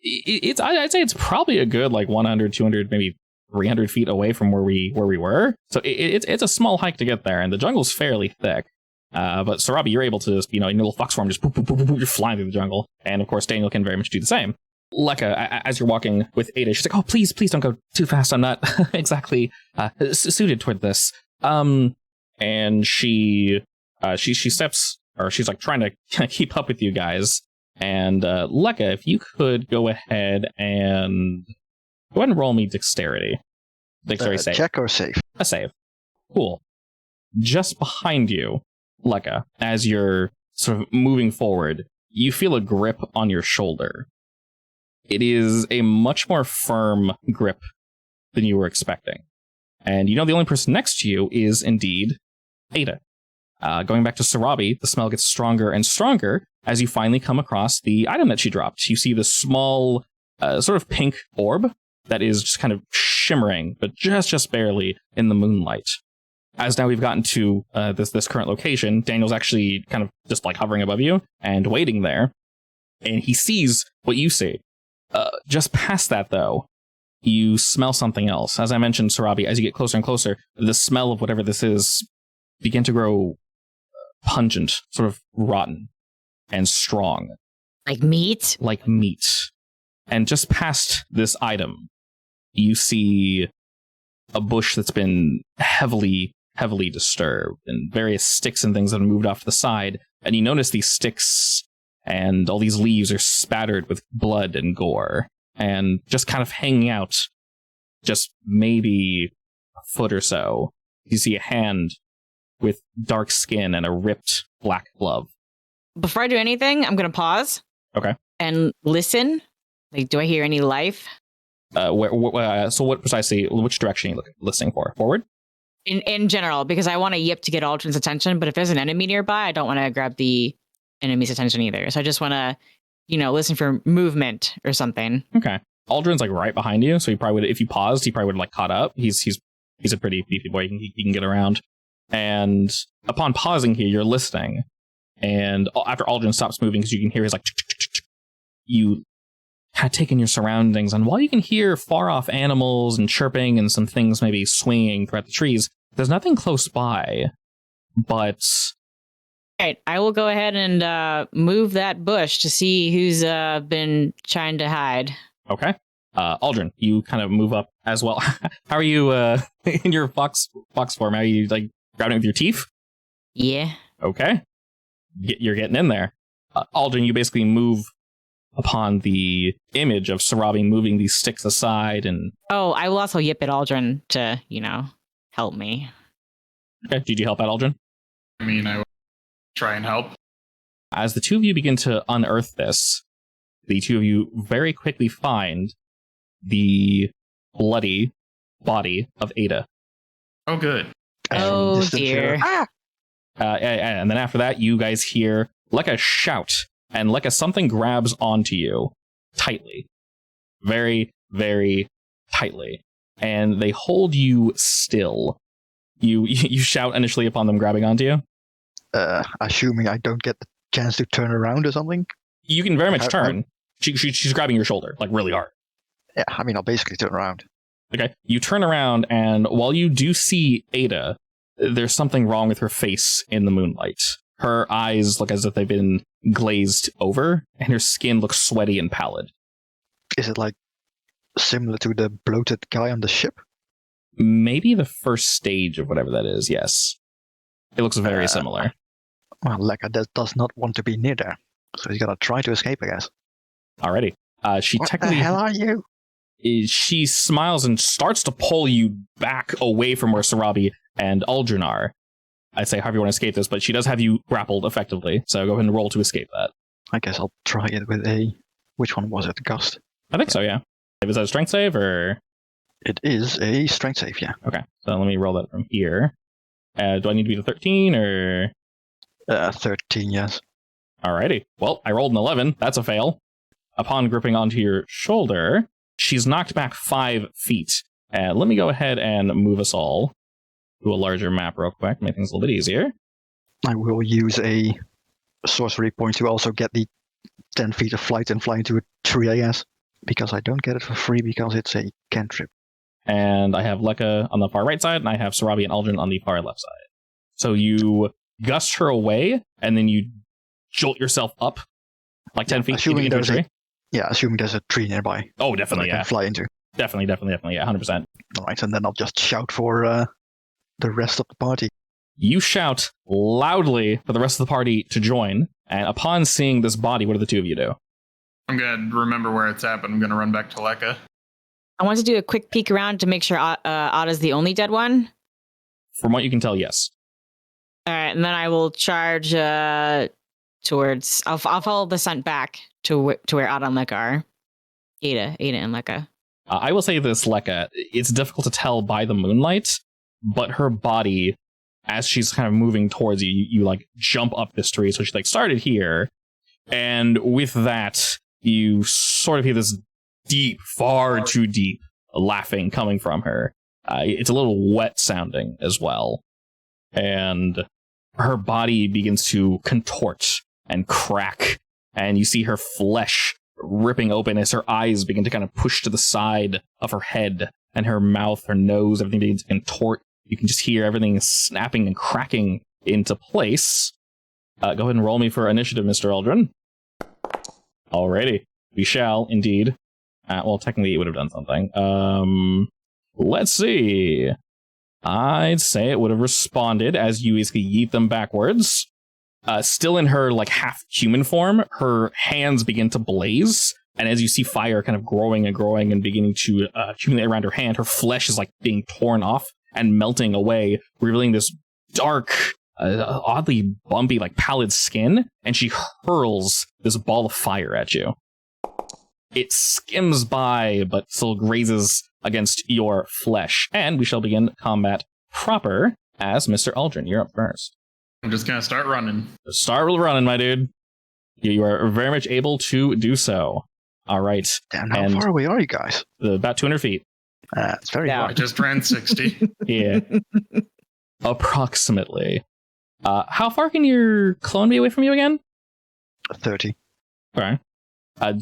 I'd say it's probably a good like 100, 200, maybe 300 feet away from where we were. So it's a small hike to get there, and the jungle's fairly thick. But Sarabi, you're able to just, in your little fox form, just boop, boop, boop, boop, you're flying through the jungle. And of course, Daniel can very much do the same. Lekka, as you're walking with Ada, she's like, oh, please don't go too fast. I'm not exactly suited toward this. And she steps, or she's like trying to keep up with you guys. And Lekka, if you could go ahead and roll me dexterity. Dexterity save. Check or save? A save. Cool. Just behind you, Lekka, as you're sort of moving forward, you feel a grip on your shoulder. It is a much more firm grip than you were expecting. And the only person next to you is indeed Ada. Going back to Sarabi, the smell gets stronger and stronger as you finally come across the item that she dropped. You see this small, sort of pink orb that is just kind of shimmering, but just barely in the moonlight. As now we've gotten to this current location, Daniel's actually kind of just like hovering above you and waiting there, and he sees what you see. Just past that, though, you smell something else. As I mentioned, Sarabi, as you get closer and closer, the smell of whatever this is begin to grow pungent, sort of rotten and strong. Like meat? Like meat. And just past this item, you see a bush that's been heavily disturbed, and various sticks and things that have moved off to the side. And you notice these sticks and all these leaves are spattered with blood and gore, and just kind of hanging out, just maybe a foot or so. You see a hand with dark skin and a ripped black glove. Before I do anything, I'm going to pause. Okay. And listen. Like, do I hear any life? So what precisely, which direction are you listening for? Forward? In general, because I want to yip to get Aldrin's attention, but if there's an enemy nearby, I don't want to grab the enemy's attention either. So I just want to, listen for movement or something. Okay. Aldrin's like right behind you, so he probably would, if you paused, he probably would have like caught up. He's a pretty beefy boy. He can get around. And upon pausing here, you're listening. And after Aldrin stops moving, because you can hear his like, you had taken your surroundings, and while you can hear far off animals and chirping and some things maybe swinging throughout the trees, there's nothing close by. But all right, I will go ahead and move that bush to see who's been trying to hide. Okay. Aldrin, you kind of move up as well. How are you in your fox form? Are you like grabbing it with your teeth? Yeah. Okay. You're getting in there. Aldrin, you basically move upon the image of Sarabi moving these sticks aside, and oh, I will also yip at Aldrin to, help me. Okay, did you help out, Aldrin? I mean, I would try and help. As the two of you begin to unearth this, the two of you very quickly find the bloody body of Ada. Oh, good. Oh, dear. And then after that, you guys hear Lekka shout, and Lekka, something grabs onto you tightly. Very, very tightly. And they hold you still. You shout initially upon them grabbing onto you? Assuming I don't get the chance to turn around or something? You can very much turn. She's grabbing your shoulder, like really hard. Yeah, I mean, I'll basically turn around. Okay, you turn around, and while you do see Ada, there's something wrong with her face in the moonlight. Her eyes look as if they've been glazed over, and her skin looks sweaty and pallid. Is it like similar to the bloated guy on the ship? Maybe the first stage of whatever that is, yes. It looks very similar. Well, Lekka does not want to be near there, so he's gonna try to escape, I guess. Alrighty. She What technically, the hell are you? She smiles and starts to pull you back away from where Sarabi and Aldrin are. I'd say however you want to escape this, but she does have you grappled effectively, so go ahead and roll to escape that. I guess I'll try it with a... Which one was it? Gust? I think so, yeah. Is that a strength save, or...? It is a strength save, yeah. Okay, so let me roll that from here. Do I need to be the 13, or...? 13, yes. Alrighty. Well, I rolled an 11. That's a fail. Upon gripping onto your shoulder, she's knocked back 5 feet. Let me go ahead and move us all to a larger map real quick, make things a little bit easier. I will use a sorcery point to also get the 10 feet of flight and fly into a tree, I guess. Because I don't get it for free because it's a cantrip. And I have Lekka on the far right side, and I have Sarabi and Aldrin on the far left side. So you gust her away, and then you jolt yourself up like 10 feet assuming into a there's tree. assuming there's a tree nearby. Oh, definitely, that I yeah. can fly into. Definitely, yeah, 100%. Alright, and then I'll just shout for the rest of the party. You shout loudly for the rest of the party to join, and upon seeing this body, what do the two of you do? I'm going to remember where it's at, but I'm going to run back to Lekka. I want to do a quick peek around to make sure Ada's the only dead one. From what you can tell, yes. All right, and then I will charge towards... I'll follow the scent back to where Ada and Lekka are. Ada and Lekka. I will say this, Lekka, it's difficult to tell by the moonlight, but her body as she's kind of moving towards you, you like jump up this tree. So she like started here. And with that, you sort of hear this deep, far too deep laughing coming from her. It's a little wet sounding as well. And her body begins to contort and crack. And you see her flesh ripping open as her eyes begin to kind of push to the side of her head. And her mouth, her nose, everything begins to contort. You can just hear everything snapping and cracking into place. Go ahead and roll me for initiative, Mr. Aldrin. Alrighty. We shall, indeed. Well, technically it would have done something. Let's see. I'd say it would have responded as you basically yeet them backwards. Still in her, like, half-human form, her hands begin to blaze. And as you see fire kind of growing and growing and beginning to accumulate around her hand, her flesh is, like, being torn off and melting away, revealing this dark, oddly bumpy, like pallid skin, and she hurls this ball of fire at you. It skims by, but still grazes against your flesh, and we shall begin combat proper as Mr. Aldrin. You're up first. I'm just gonna start running. Start running, my dude. You are very much able to do so. All right. Damn, how far away are you guys? About 200 feet. It's very I far. just ran 60. Yeah. Approximately. How far can your clone be away from you again? 30. Okay.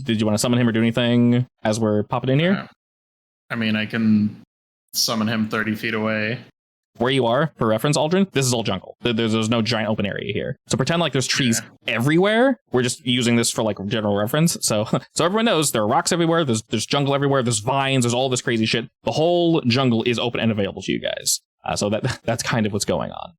Did you want to summon him or do anything as we're popping in here? I mean, I can summon him 30 feet away. Where you are, for reference, Aldrin, this is all jungle. There's no giant open area here. So pretend like there's trees everywhere. We're just using this for like general reference. So everyone knows there are rocks everywhere. There's jungle everywhere. There's vines. There's all this crazy shit. The whole jungle is open and available to you guys. So that's kind of what's going on.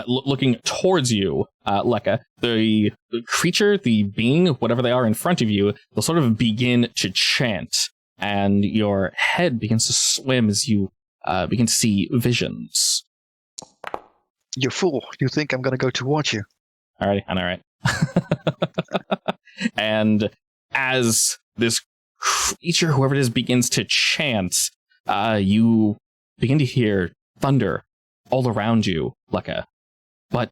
Looking towards you, Lekka, the creature, the being, whatever they are in front of you, they'll sort of begin to chant, and your head begins to swim as you begin to see visions. You fool. You think I'm going to go towards you. Alrighty, I know, right? And as this creature, whoever it is, begins to chant, you begin to hear thunder all around you, Lekka. But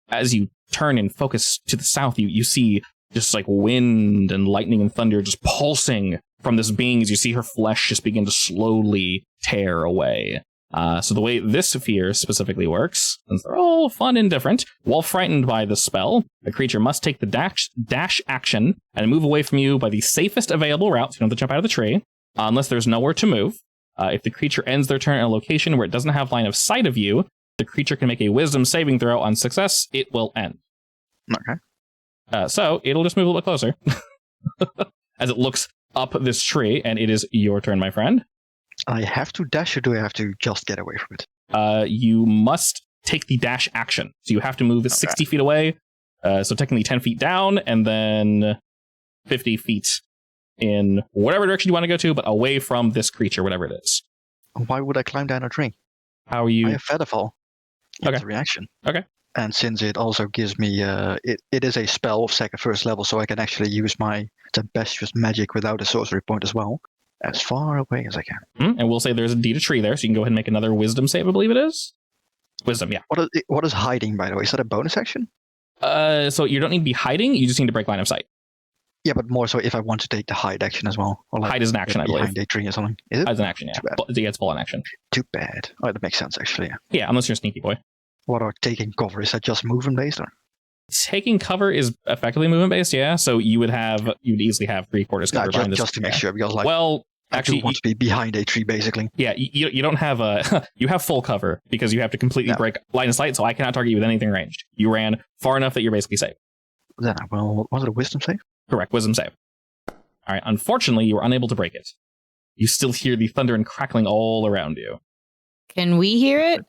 as you turn and focus to the south, you see just like wind and lightning and thunder just pulsing from this being as you see her flesh just begin to slowly tear away. So the way this sphere specifically works, since they're all fun and different, while frightened by the spell, the creature must take the dash action and move away from you by the safest available route, so you don't have to jump out of the tree, unless there's nowhere to move. If the creature ends their turn in a location where it doesn't have line of sight of you, the creature can make a wisdom saving throw. On success, it will end. Okay. So it'll just move a little bit closer as it looks up this tree, and it is your turn, my friend. I have to dash, or do I have to just get away from it? You must take the dash action. So you have to move 60 feet away. So technically 10 feet down, and then 50 feet in whatever direction you want to go to, but away from this creature, whatever it is. Why would I climb down a tree? How are you? I have Featherfall. It's a reaction. Okay. And since it also gives me, it is a spell of first level, so I can actually use my tempestuous magic without a sorcery point as well, as far away as I can. And we'll say there's indeed a tree there, so you can go ahead and make another wisdom save, I believe it is. Wisdom, yeah. What is hiding, by the way? Is that a bonus action? So you don't need to be hiding, you just need to break line of sight. Yeah, but more so if I want to take the hide action as well. Or like hide is an action, I believe. Behind a tree or something. Is it? Hide is an action, yeah. Yeah, it's full on action. Too bad. Oh, that makes sense, actually. Yeah. Yeah, unless you're a sneaky boy. What are taking cover? Is that just movement based? Or? Taking cover is effectively movement based, yeah. So you'd easily have 3/4 cover behind this. Just to make sure, because like, well, actually, I want to be behind a tree, basically. Yeah, you don't have you have full cover because you have to completely break line of sight. So I cannot target you with anything ranged. You ran far enough that you're basically safe. Then I will. Was it a wisdom save? Correct, wisdom save. All right. Unfortunately, you were unable to break it. You still hear the thunder and crackling all around you. Can we hear it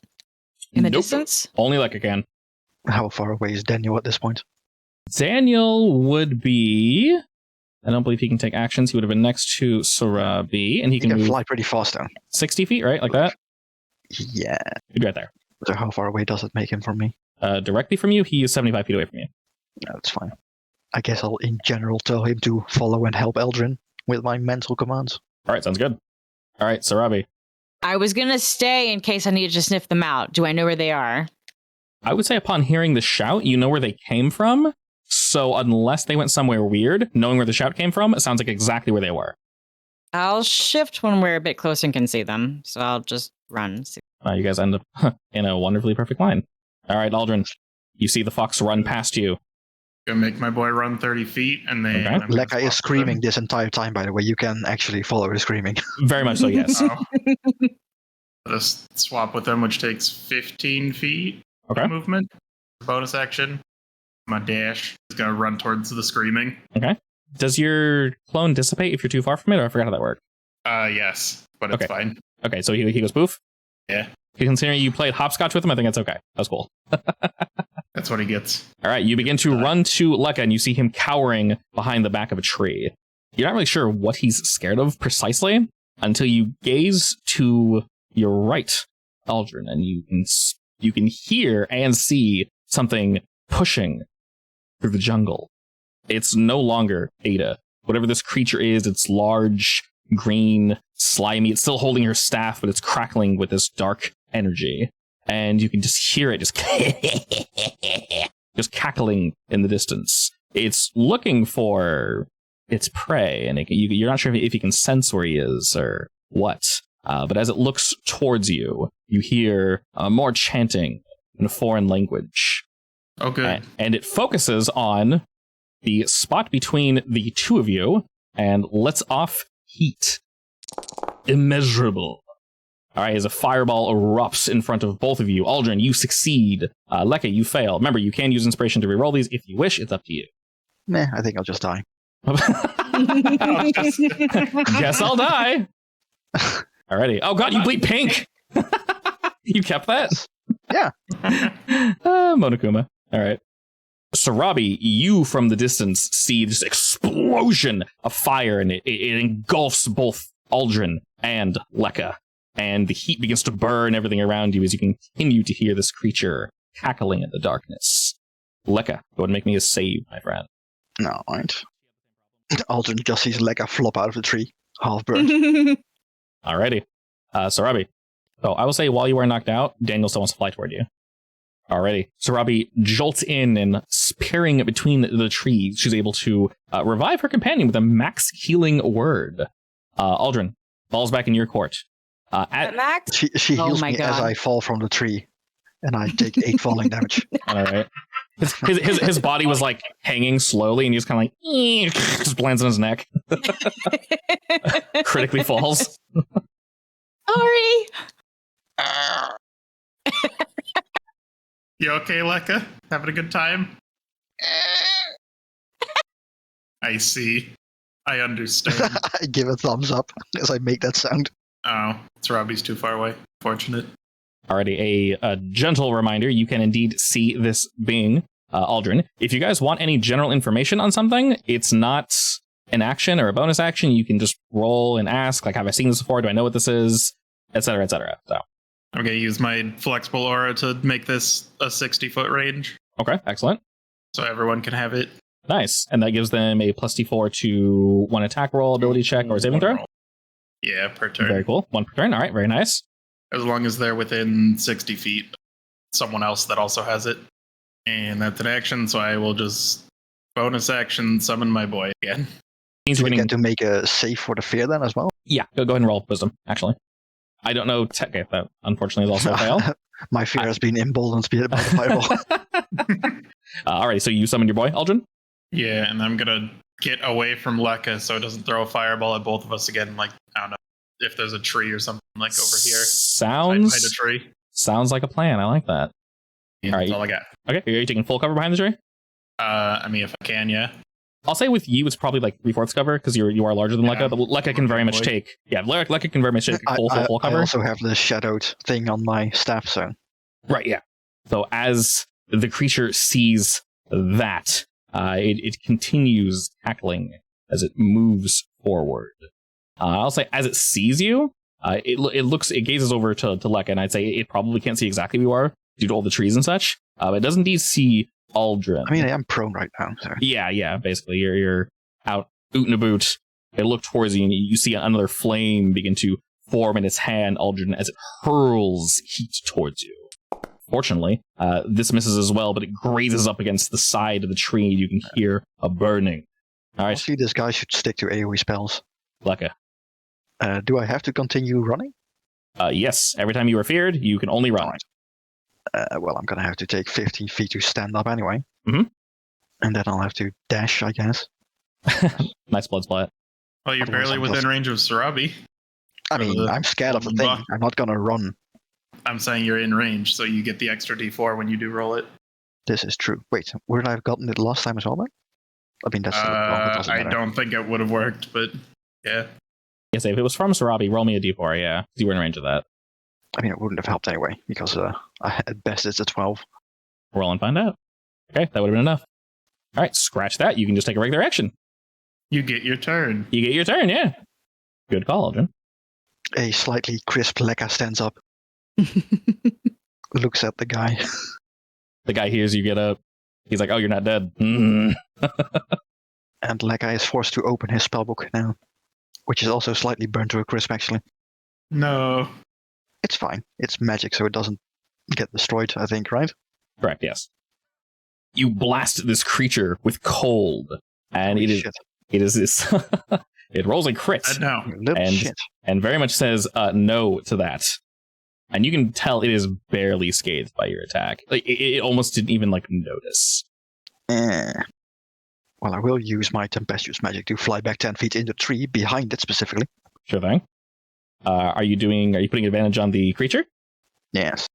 in the distance? Only like again. How far away is Daniel at this point? Daniel would be. I don't believe he can take actions. He would have been next to Sarabi, and he can move fly pretty fast down. 60 feet, right? Like that? Yeah. He'd be right there. So how far away does it make him from me? Directly from you, he is 75 feet away from you. No, that's fine. I guess I'll, in general, tell him to follow and help Eldrin with my mental commands. All right, sounds good. All right, Sarabi. I was going to stay in case I needed to sniff them out. Do I know where they are? I would say upon hearing the shout, you know where they came from. So unless they went somewhere weird, knowing where the shout came from, it sounds like exactly where they were. I'll shift when we're a bit closer and can see them. So I'll just run. You guys end up in a wonderfully perfect line. All right, Aldrin, you see the fox run past you. Gonna make my boy run 30 feet, and then Okay. Lekka is screaming this entire time, by the way. You can actually follow the screaming. Very much so, yes. Just swap with them, which takes 15 feet Okay. movement. Bonus action. My dash is gonna run towards the screaming. Okay. Does your clone dissipate if you're too far from it, or I forgot how that worked? Yes, but it's Okay. fine. Okay, so he goes poof? Yeah. Considering you played hopscotch with him, I think that's okay. That's cool. That's what he gets. All right, you begin to run to Lekka, and you see him cowering behind the back of a tree. You're not really sure what he's scared of precisely until you gaze to your right, Aldrin, and you can hear and see something pushing through the jungle. It's no longer Ada. Whatever this creature is, it's large, green, slimy. It's still holding her staff, but it's crackling with this dark energy. And you can just hear it just cackling in the distance. It's looking for its prey, and you're not sure if you can sense where he is or what. But as it looks towards you, you hear more chanting in a foreign language. Oh, good. And it focuses on the spot between the two of you and lets off heat. Immeasurable. All right, as a fireball erupts in front of both of you. Aldrin, you succeed. Lekka, you fail. Remember, you can use inspiration to reroll these if you wish. It's up to you. Meh, I think I'll just die. Guess I'll die. Alrighty. Oh god, you bleed pink. You kept that? Yeah. Monokuma. All right. Sarabi, you from the distance see this explosion of fire, and it engulfs both Aldrin and Lekka. And the heat begins to burn everything around you as you continue to hear this creature cackling in the darkness. Lekka, go ahead and make me a save, my friend. No, right. Aldrin just sees Lekka flop out of the tree, half burned. Alrighty. Sarabi. So I will say while you are knocked out, Daniel still wants to fly toward you. Alrighty. Sarabi jolts in and spearing between the trees. She's able to revive her companion with a max healing word. Aldrin, ball's back in your court. Max? She heals me as I fall from the tree, and I take 8 falling damage. Alright. His body was like hanging slowly, and he just kind of like just lands on his neck. Critically falls. Sorry. You okay, Lekka? Having a good time? I see. I understand. I give a thumbs up as I make that sound. Oh, it's Robbie's too far away. Fortunate. Alrighty, a gentle reminder, you can indeed see this being, Aldrin. If you guys want any general information on something, it's not an action or a bonus action. You can just roll and ask, like, have I seen this before? Do I know what this is? Etc., etc. So, I'm going to use my flexible aura to make this a 60-foot range, okay, excellent. so everyone can have it. Nice. And that gives them a plus D4 to one attack roll, ability check, or saving throw? Roll. Yeah, per turn. Very cool. One per turn. All right, very nice. As long as they're within 60 feet. Someone else that also has it. And that's an action, so I will just bonus action summon my boy again. Means Do you're we getting... get to make a save for the fear then as well? Yeah, go ahead and roll wisdom, actually. I don't know. Okay, that unfortunately is also a fail. My fear has been emboldened by the fireball. Alright, so you summon your boy, Aldrin? Yeah, and I'm going to get away from Lekka so it doesn't throw a fireball at both of us again. Like, I don't know, if there's a tree or something like over here. Hide a tree. Sounds like a plan. I like that. Yeah, All right. that's all I got. Okay, are you taking full cover behind the tree? I mean, if I can, yeah. I'll say with you, it's probably like 3/4 cover because you are larger than Yeah. Lekka. But Lekka can very much take. Yeah, Lekka can very much take full cover. I also have the shadowed thing on my staff, so. Right, yeah. So as the creature sees that, it continues tackling as it moves forward. I'll say as it sees you, it gazes over to Lekka, and I'd say it probably can't see exactly who you are due to all the trees and such. It does indeed see Aldrin. I mean, I am prone right now, so. Yeah. Basically, you're out oot and a boot. It look towards you, and you see another flame begin to form in its hand, Aldrin, as it hurls heat towards you. Unfortunately, this misses as well, but it grazes up against the side of the tree. You can hear a burning. All right, See, this guy should stick to AoE spells. Leka. Do I have to continue running? Yes, every time you are feared, you can only run. Well, I'm going to have to take 15 feet to stand up anyway. Mhm. And then I'll have to dash, I guess. Nice blood splat. Well, you're Otherwise, barely I'm within just- range of Sarabi. I mean, I'm scared of the thing. I'm not going to run. I'm saying you're in range, so you get the extra D4 when you do roll it. This is true. Wait, would I have gotten it last time as well, then? I mean, that's I don't think it would have worked, but yeah. Yes, if it was from Sarabi, roll me a d4, yeah. You were in range of that. I mean, it wouldn't have helped anyway, because at best it's a 12. Roll and find out. Okay, that would have been enough. All right, scratch that. You can just take a regular action. You get your turn. You get your turn, yeah. Good call, Aldrin. A slightly crisp Leka stands up, looks at the guy. The guy hears you get up. He's like, oh, you're not dead. Mm. And Leka is forced to open his spellbook now, which is also slightly burnt to a crisp, actually. No. It's fine. It's magic, so it doesn't get destroyed, I think, right? Correct, yes. You blast this creature with cold, and Holy it is shit. it is this. It rolls a crit. No. You little And- shit. And very much says no to that. And you can tell it is barely scathed by your attack. Like it almost didn't even like notice. Well, I will use my tempestuous magic to fly back 10 feet in the tree behind it specifically. Sure thing. Are you putting advantage on the creature? Yes.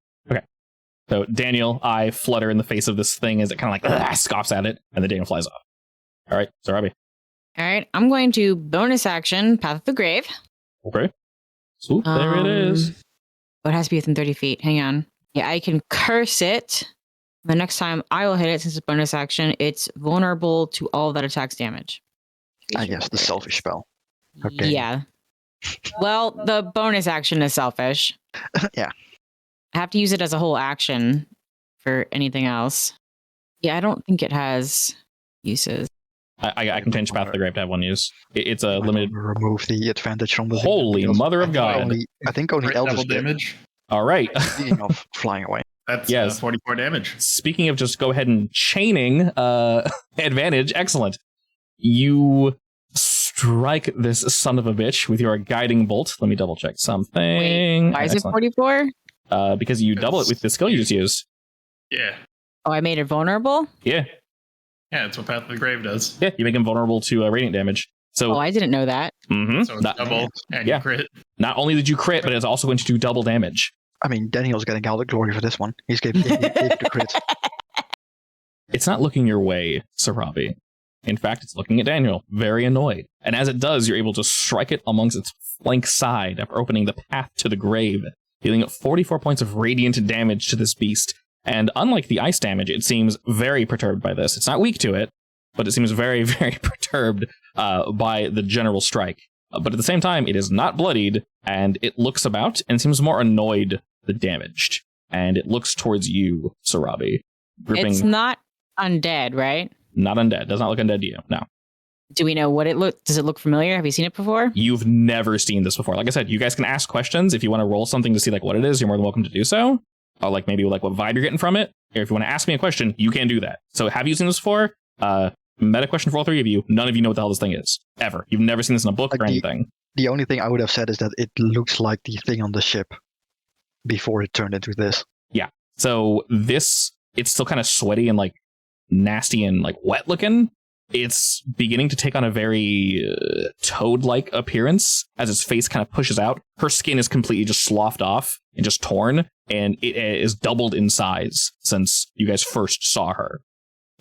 So Daniel, I flutter in the face of this thing as it kind of like scoffs at it, and then Daniel flies off. All right, so Robbie. All right, I'm going to bonus action Path of the Grave. Okay. So there it is. Oh, it has to be within 30 feet. Hang on. Yeah, I can curse it. The next time I will hit it, since it's bonus action, it's vulnerable to all that attacks damage. I guess the selfish spell. Okay. Yeah. Well, the bonus action is selfish. Yeah. I have to use it as a whole action for anything else. Yeah, I don't think it has uses. I can change Path of the Grave to have one use. It's a I'm limited. gonna remove the advantage from the thing, Holy because mother of God. I think only Crit Elders double get damage. All right. speaking of flying away. That's Yes. 44 damage. Speaking of just go ahead and chaining advantage, excellent. You strike this son of a bitch with your guiding bolt. Let me double check something. Why is it Excellent. 44? Because you double it with the skill you just used. Yeah. Oh, I made it vulnerable? Yeah, Yeah, that's what Path of the Grave does. yeah. You make him vulnerable to radiant damage. So, Oh, I didn't know that. mhm. So it's not, double and yeah. you crit. not only did you crit, but it's also going to do double damage. I mean, Daniel's getting all the glory for this one. He's gave the crit. It's not looking your way, Sarabi. In fact, it's looking at Daniel, very annoyed. And as it does, you're able to strike it amongst its flank side after opening the path to the grave, dealing 44 points of radiant damage to this beast. And unlike the ice damage, it seems very perturbed by this. It's not weak to it, but it seems very, very perturbed by the general strike. But at the same time, it is not bloodied, and it looks about and seems more annoyed than damaged. And it looks towards you, Sarabi. Gripping, It's not undead, right? not undead. Does not look undead to you. No. Do we know what it look? Does it look familiar? Have you seen it before? You've never seen this before. Like I said, you guys can ask questions. If you want to roll something to see like what it is, you're more than welcome to do so. Or like maybe like what vibe you're getting from it. Or if you want to ask me a question, you can do that. So have you seen this before? Meta question for all three of you. None of you know what the hell this thing is. Ever. You've never seen this in a book or anything. The only thing I would have said is that it looks like the thing on the ship before it turned into this. So this, it's still kind of sweaty and like nasty and like wet looking. It's beginning to take on a very toad-like appearance as its face kind of pushes out. Her skin is completely just sloughed off and just torn, and it is doubled in size since you guys first saw her.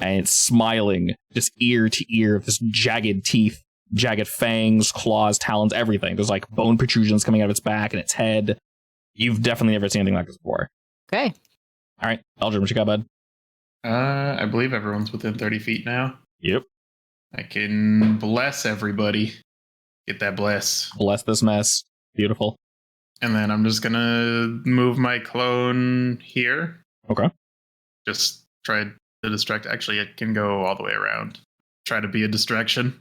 And it's smiling, just ear to ear, with this jagged teeth, jagged fangs, claws, talons, everything. There's like bone protrusions coming out of its back and its head. You've definitely never seen anything like this before. Okay. All right, Eldrin, what you got, bud? I believe everyone's within 30 feet now. Yep. I can bless everybody. Get that bless. Bless this mess. Beautiful. And then I'm just gonna move my clone here. Okay. Just try to distract. Actually, it can go all the way around. Try to be a distraction.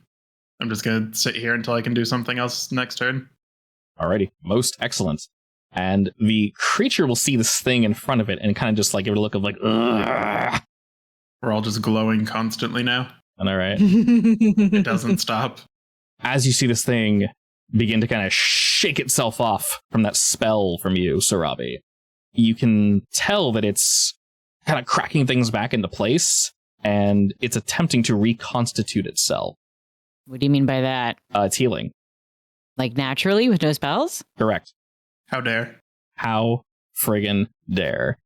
I'm just gonna sit here until I can do something else next turn. Alrighty. Most excellent. And the creature will see this thing in front of it and kind of just like give it a look of like, ugh. We're all just glowing constantly now. All right. It doesn't stop. As you see this thing begin to kind of shake itself off from that spell from you, Sarabi, you can tell that it's kind of cracking things back into place, and it's attempting to reconstitute itself. What do you mean by that? It's healing. Like naturally with no spells? Correct. How dare. How friggin' dare.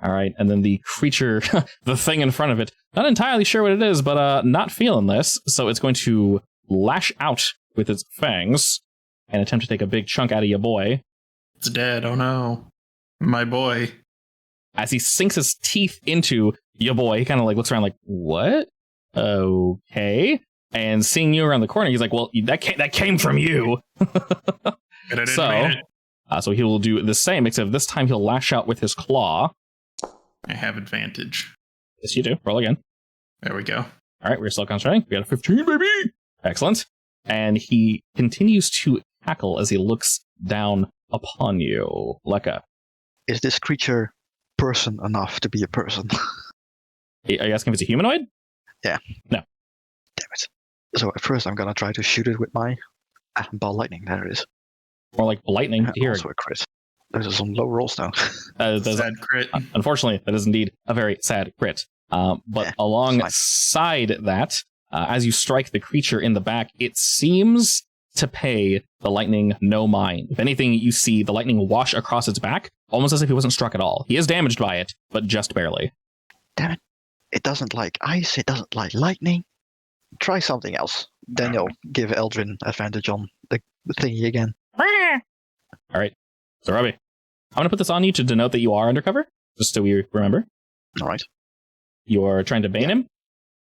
All right, and then the creature, the thing in front of it, not entirely sure what it is, but not feeling this, so it's going to lash out with its fangs and attempt to take a big chunk out of your boy. It's dead. Oh no. My boy. As he sinks his teeth into your boy, he kind of like looks around like, what? Okay. And seeing you around the corner, he's like, well, that came from you. But I didn't mean it. So he will do the same, except this time he'll lash out with his claw. I have advantage. Yes, you do. Roll again. There we go. All right, we're still concentrating. We got a 15, baby. Excellent. And he continues to cackle as he looks down upon you. Lekka. Is this creature person enough to be a person? Are you asking if it's a humanoid? Yeah. No. Damn it. So at first I'm going to try to shoot it with my ball lightning. There it is. More like lightning. Here. Also a crit. Those are some low rolls now. Sad crit. Unfortunately, that is indeed a very sad crit. But Yeah, alongside that, as you strike the creature in the back, it seems to pay the lightning no mind. If anything, you see the lightning wash across its back, almost as if he wasn't struck at all. He is damaged by it, but just barely. Damn it. It doesn't like ice. It doesn't like lightning. Try something else. Daniel, give Eldrin advantage on the thingy again. All right. So, Robbie, I'm going to put this on you to denote that you are undercover, just so we remember. All right. You're trying to bane him?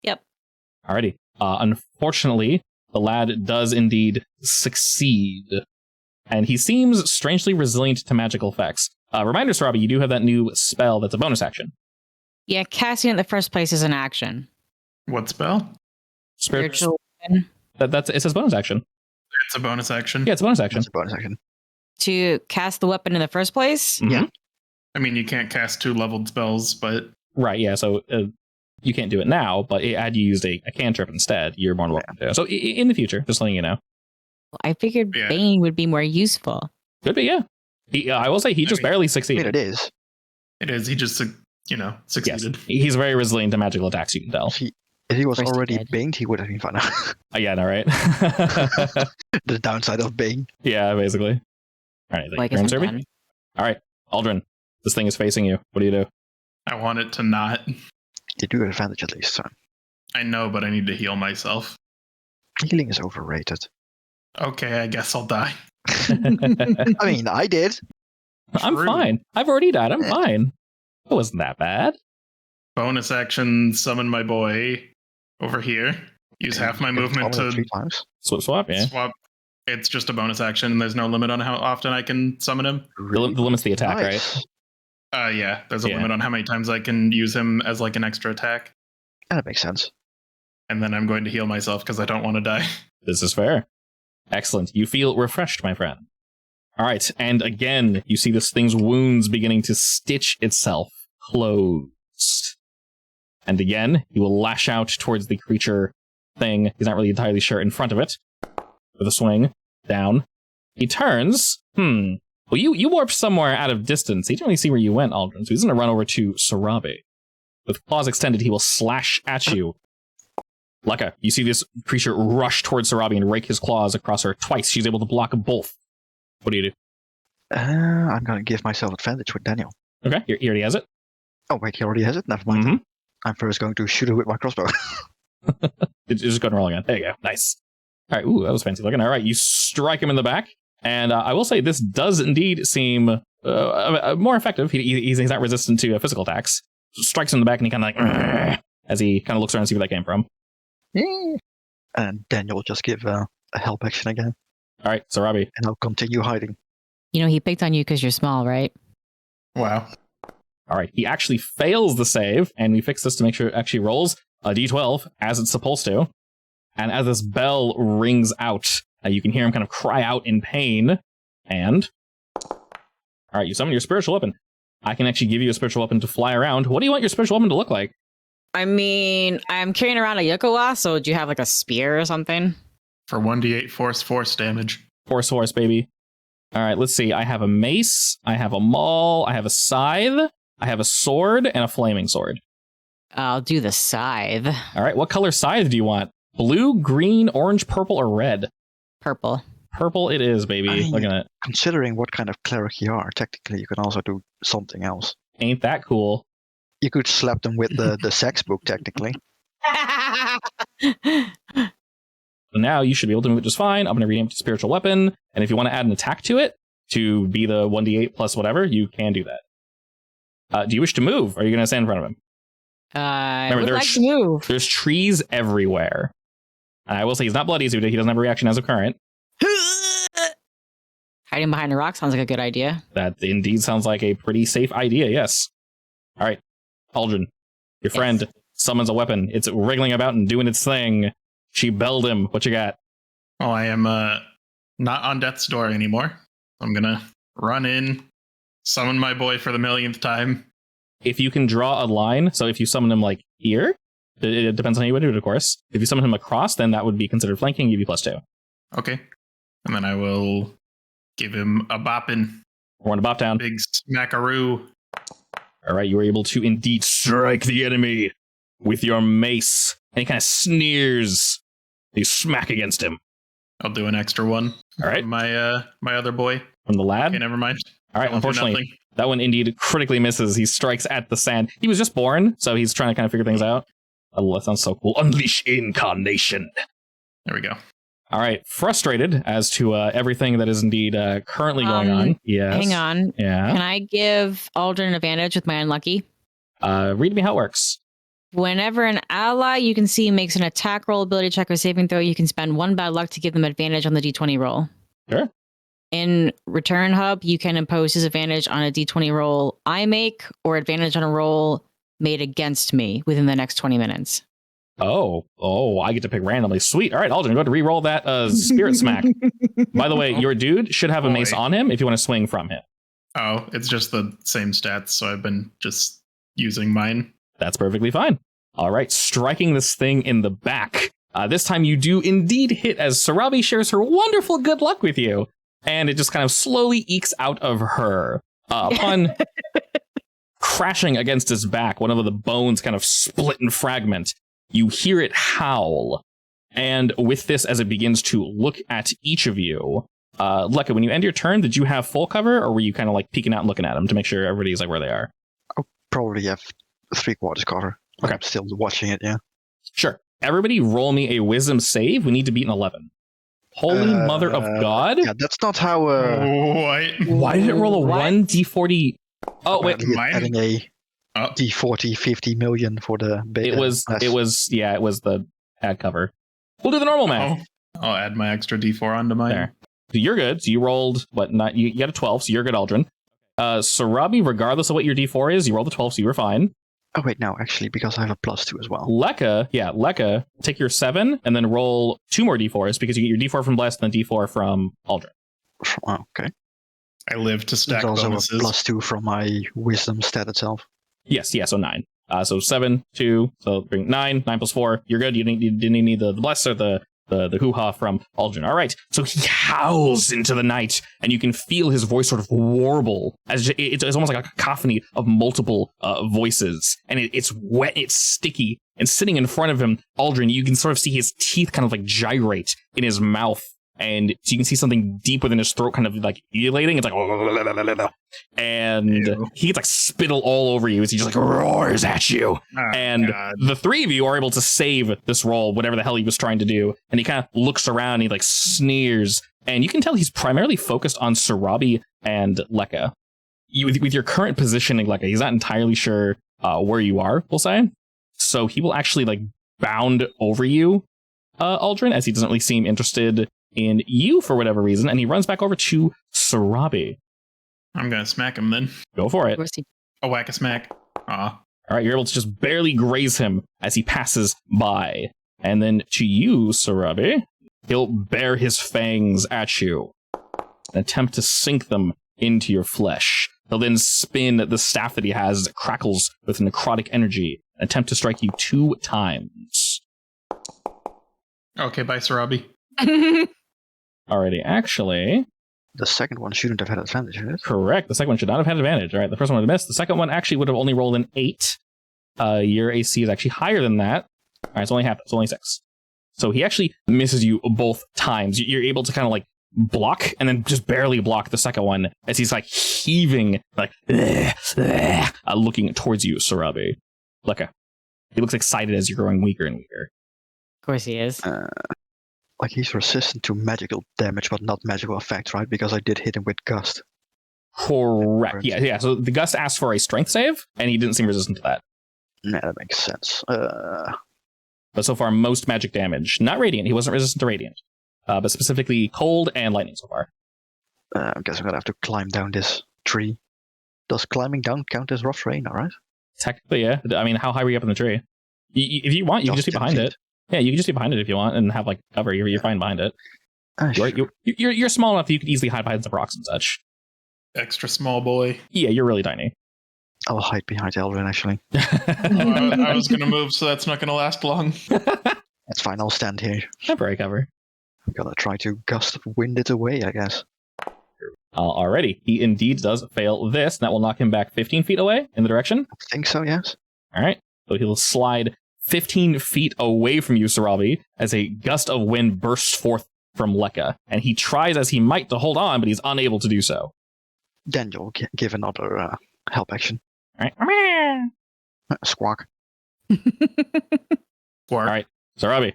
Yep. Alrighty. Unfortunately, the lad does indeed succeed. And he seems strangely resilient to magical effects. Reminder, Sarabi, you do have that new spell that's a bonus action. Yeah, casting it in the first place is an action. What spell? Spiritual weapon. It says bonus action. It's a bonus action. Yeah, it's a bonus action. That's a bonus action. To cast the weapon in the first place? Mhm. Yeah. I mean, you can't cast 2 leveled spells, but Right, yeah, so you can't do it now, but had you used a cantrip instead, you're more than welcome to. So in the future, just letting you know. I figured Yeah. Bane would be more useful. Could be, yeah. I will say he just barely I mean, succeeded. it is. it is. He just, Yes, succeeded. he's very resilient to magical attacks, you can tell. If he was First he already did. baned, he would have been fine. Yeah, no, right? The downside of Bane. Yeah, basically. All right, Like turn, it's Serby? done. All right, Aldrin, this thing is facing you. What do you do? I want it to not. You do have advantage at least. So. I know, but I need to heal myself. Healing is overrated. Okay, I guess I'll die. I mean, I did. I'm True. fine. I've already died. I'm Yeah. fine. It wasn't that bad. Bonus action, summon my boy over here. Use half my You can movement summon it to 3 times. Swap, yeah. swap. It's just a bonus action. There's no limit on how often I can summon him. The limit's the attack, right? Nice. Yeah, there's a Yeah. limit on how many times I can use him as like an extra attack. That makes sense. And then I'm going to heal myself because I don't want to die. This is fair. Excellent. You feel refreshed, my friend. All right, and again, you see this thing's wounds beginning to stitch itself closed. And again, he will lash out towards the creature thing. He's not really entirely sure in front of it. With a swing down. He turns. Well, you warped somewhere out of distance. He didn't really see where you went, Aldrin. So he's going to run over to Sarabi. With claws extended, he will slash at you. Lekka, you see this creature rush towards Sarabi and rake his claws across her twice. She's able to block both. What do you do? I'm going to give myself advantage with Daniel. Okay, he already has it. Oh, wait, he already has it? Never mind. Mhm. I'm first going to shoot it with my crossbow. Just go and roll again. There you go. Nice. All right. Ooh, that was fancy looking. All right, you strike him in the back. And I will say this does indeed seem more effective. He's not resistant to physical attacks. Strikes him in the back and he kind of like, as he kind of looks around and see where that came from. Yeah. And Daniel will just give a help action again. All right, Sarabi. And I'll continue hiding. You know, he picked on you because you're small, right? Wow. All right, he actually fails the save, and we fix this to make sure it actually rolls a d12 as it's supposed to. And as this bell rings out, you can hear him kind of cry out in pain. And All right, you summon your spiritual weapon. I can actually give you a spiritual weapon to fly around. What do you want your spiritual weapon to look like? I mean, I'm carrying around a Yokowa, so do you have like a spear or something? For 1d8 force damage. Force, baby. All right, let's see. I have a mace, I have a maul, I have a scythe, I have a sword, and a flaming sword. I'll do the scythe. All right, what color scythe do you want? Blue, green, orange, purple, or red? Purple. Purple it is, baby. I mean, Look at it. Considering what kind of cleric you are, technically you can also do something else. Ain't that cool? You could slap them with the sex book, technically. Now you should be able to move it just fine. I'm going to rename it to spiritual weapon. And if you want to add an attack to it to be the 1d8 plus whatever, you can do that. Do you wish to move? Or are you going to stand in front of him? I would like to move. There's trees everywhere. And I will say he's not bloody, so he doesn't have a reaction as of current. Hiding behind a rock sounds like a good idea. That indeed sounds like a pretty safe idea, yes. All right, Aldrin, your friend summons a weapon. It's wriggling about and doing its thing. She belled him. What you got? Oh, I am not on death's door anymore. I'm gonna run in, summon my boy for the millionth time. If you can draw a line, so if you summon him like here, it depends on how you would do it, of course. If you summon him across, then that would be considered flanking, give you +2. Okay. And then I will give him a boppin'. We're on a bop down. Big smackaroo. All right, you were able to indeed strike the enemy with your mace. And he kind of sneers. You smack against him. I'll do an extra one. All right. My other boy. From the lad? Okay, never mind. All right, I'll do unfortunately, nothing. that one indeed critically misses. He strikes at the sand. He was just born, so he's trying to kind of figure things out. Oh, that sounds so cool. Unleash incarnation. There we go. All right, frustrated as to everything that is indeed currently going on. Yes. Hang on. Yeah. Can I give Aldrin an advantage with my unlucky? Read me how it works. Whenever an ally you can see makes an attack roll, ability check, or saving throw, you can spend 1 bad luck to give them advantage on the d20 roll. Sure. In Return Hub, you can impose disadvantage on a d20 roll I make, or advantage on a roll made against me within the next 20 minutes. Oh, I get to pick randomly. Sweet. All right, Aldrin, go ahead to re-roll that spirit smack. By the way, your dude should have a mace on him if you want to swing from him. Oh, it's just the same stats, so I've been just using mine. That's perfectly fine. All right, striking this thing in the back. This time you do indeed hit as Sarabi shares her wonderful good luck with you. And it just kind of slowly ekes out of her. Upon crashing against his back, one of the bones kind of split and fragment. You hear it howl. And with this, as it begins to look at each of you, Lekka, when you end your turn, did you have full cover, or were you kind of like peeking out and looking at them to make sure everybody's like where they are? I'll probably have 3/4 cover. Okay. I'm still watching it, yeah. Sure. Everybody roll me a wisdom save. We need to beat an 11. Holy mother of God. Yeah, that's not how... Why did it roll a 1d40? Oh, wait. Adding a d40, 50 million for the beta. It was the ad cover. We'll do the normal math. I'll add my extra d4 onto mine. There. So you're good. So you rolled, you got a 12, so you're good, Aldrin. Sarabi, regardless of what your d4 is, you rolled a 12, so you were fine. Oh, wait, no, actually, because I have a +2 as well. Lekka, take your 7 and then roll 2 more d4s because you get your d4 from Blessed and then d4 from Aldrin. Oh, okay. I live to stack There's also bonuses. a +2 from my wisdom stat itself. Yes, so 9. So 7, 2, so bring 9 + 4. You're good. You didn't need the Bless or the hoo-ha from Aldrin. All right. So he howls into the night, and you can feel his voice sort of warble. It's almost like a cacophony of multiple voices. And it's wet, it's sticky. And sitting in front of him, Aldrin, you can sort of see his teeth kind of like gyrate in his mouth. And so you can see something deep within his throat kind of like elating. It's like... And he gets like spittle all over you as he just like roars at you. The three of you are able to save this roll, whatever the hell he was trying to do. And he kind of looks around and he like sneers. And you can tell he's primarily focused on Sarabi and Lekka. With your current positioning, Lekka, he's not entirely sure where you are, we'll say. So he will actually like bound over you, Aldrin, as he doesn't really seem interested in you for whatever reason, and he runs back over to Sarabi. I'm gonna smack him then. Go for it. A whack a smack. Aw. All right, you're able to just barely graze him as he passes by. And then to you, Sarabi, he'll bare his fangs at you and attempt to sink them into your flesh. He'll then spin the staff that he has as it crackles with necrotic energy and attempt to strike you 2 times. Okay, bye, Sarabi. Alrighty, actually... The second one shouldn't have had advantage, right? Correct. The second one should not have had advantage. All right, the first one would have missed. The second one actually would have only rolled an 8. Your AC is actually higher than that. All right, it's only half. It's only 6. So he actually misses you both times. You're able to kind of like block and then just barely block the second one as he's like heaving, like looking towards you, Sarabi. Lecca. He looks excited as you're growing weaker and weaker. Of course he is. Like he's resistant to magical damage, but not magical effects, right? Because I did hit him with Gust. Correct. Yeah. So the Gust asked for a strength save, and he didn't seem resistant to that. Nah, that makes sense. But so far, most magic damage. Not radiant. He wasn't resistant to radiant. But specifically cold and lightning so far. I guess I'm gonna have to climb down this tree. Does climbing down count as rough terrain, alright? Technically, yeah. I mean, how high were you up in the tree? If you want, you can just be behind it. Yeah, you can just be behind it if you want and have like cover. You're fine behind it. You're small enough that you could easily hide behind some rocks and such. Extra small boy. Yeah, you're really tiny. I'll hide behind Eldrin, actually. I was going to move, so that's not going to last long. That's fine, I'll stand here. Temporary cover. I'm gonna try to gust of wind it away, I guess. Alrighty. He indeed does fail this. That will knock him back 15 feet away in the direction. I think so, yes. Alright. So he'll slide 15 feet away from you, Sarabi, as a gust of wind bursts forth from Lecca. And he tries as he might to hold on, but he's unable to do so. Daniel, give another help action. Alright. Squawk. Alright, Sarabi.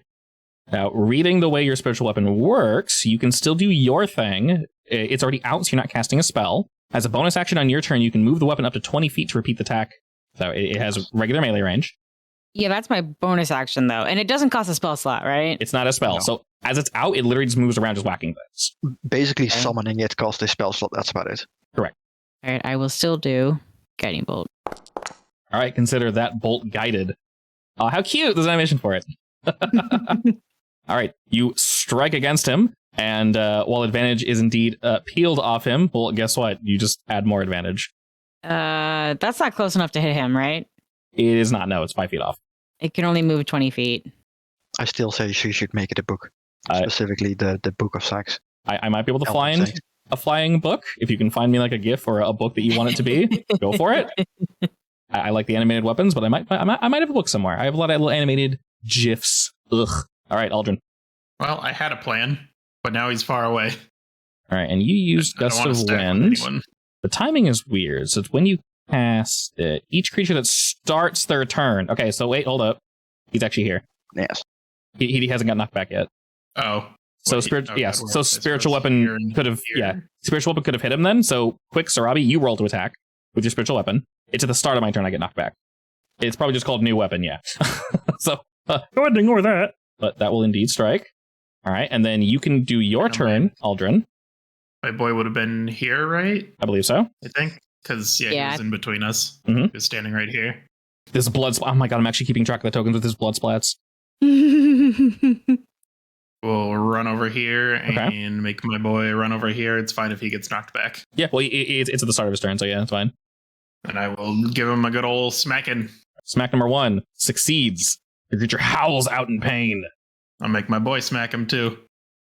Now, reading the way your spiritual weapon works, you can still do your thing. It's already out, so you're not casting a spell. As a bonus action on your turn, you can move the weapon up to 20 feet to repeat the attack. So it has regular melee range. Yeah, that's my bonus action, though. And it doesn't cost a spell slot, right? It's not a spell. No. So as it's out, it literally just moves around just whacking things. Basically, summoning it costs a spell slot, that's about it. Correct. All right, I will still do Guiding Bolt. All right, consider that bolt guided. Oh, how cute! There's an animation for it. All right, you strike against him, and while advantage is indeed peeled off him, well, guess what? You just add more advantage. That's not close enough to hit him, right? It is not. No, it's 5 feet off. It can only move 20 feet. I still say she should make it a book. Specifically, the Book of Sax. I might be able to find a flying book. If you can find me like a GIF or a book that you want it to be, go for it. I like the animated weapons, but I might have a book somewhere. I have a lot of little animated GIFs. Ugh. All right, Aldrin. Well, I had a plan, but now he's far away. All right, and you used Gust of Wind. The timing is weird. So it's when you cast it. Each creature that starts their turn. Okay, so wait, hold up. He's actually here. Yes. He hasn't got knocked back yet. Oh. So spiritual weapon could have spiritual weapon could have hit him then. So quick, Sarabi, you roll to attack with your spiritual weapon. It's at the start of my turn I get knocked back. It's probably just called new weapon, yeah. So go ahead and ignore that. But that will indeed strike. All right, and then you can do your turn, Aldrin. My boy would have been here, right? I believe so. I think. Because, he was in between us. Mm-hmm. He was standing right here. This blood oh my god, I'm actually keeping track of the tokens with his blood splats. We'll run over here and make my boy run over here. It's fine if he gets knocked back. Yeah, well, it's at the start of his turn, so yeah, it's fine. And I will give him a good old smacking. Smack number 1 succeeds. The creature howls out in pain. I'll make my boy smack him too.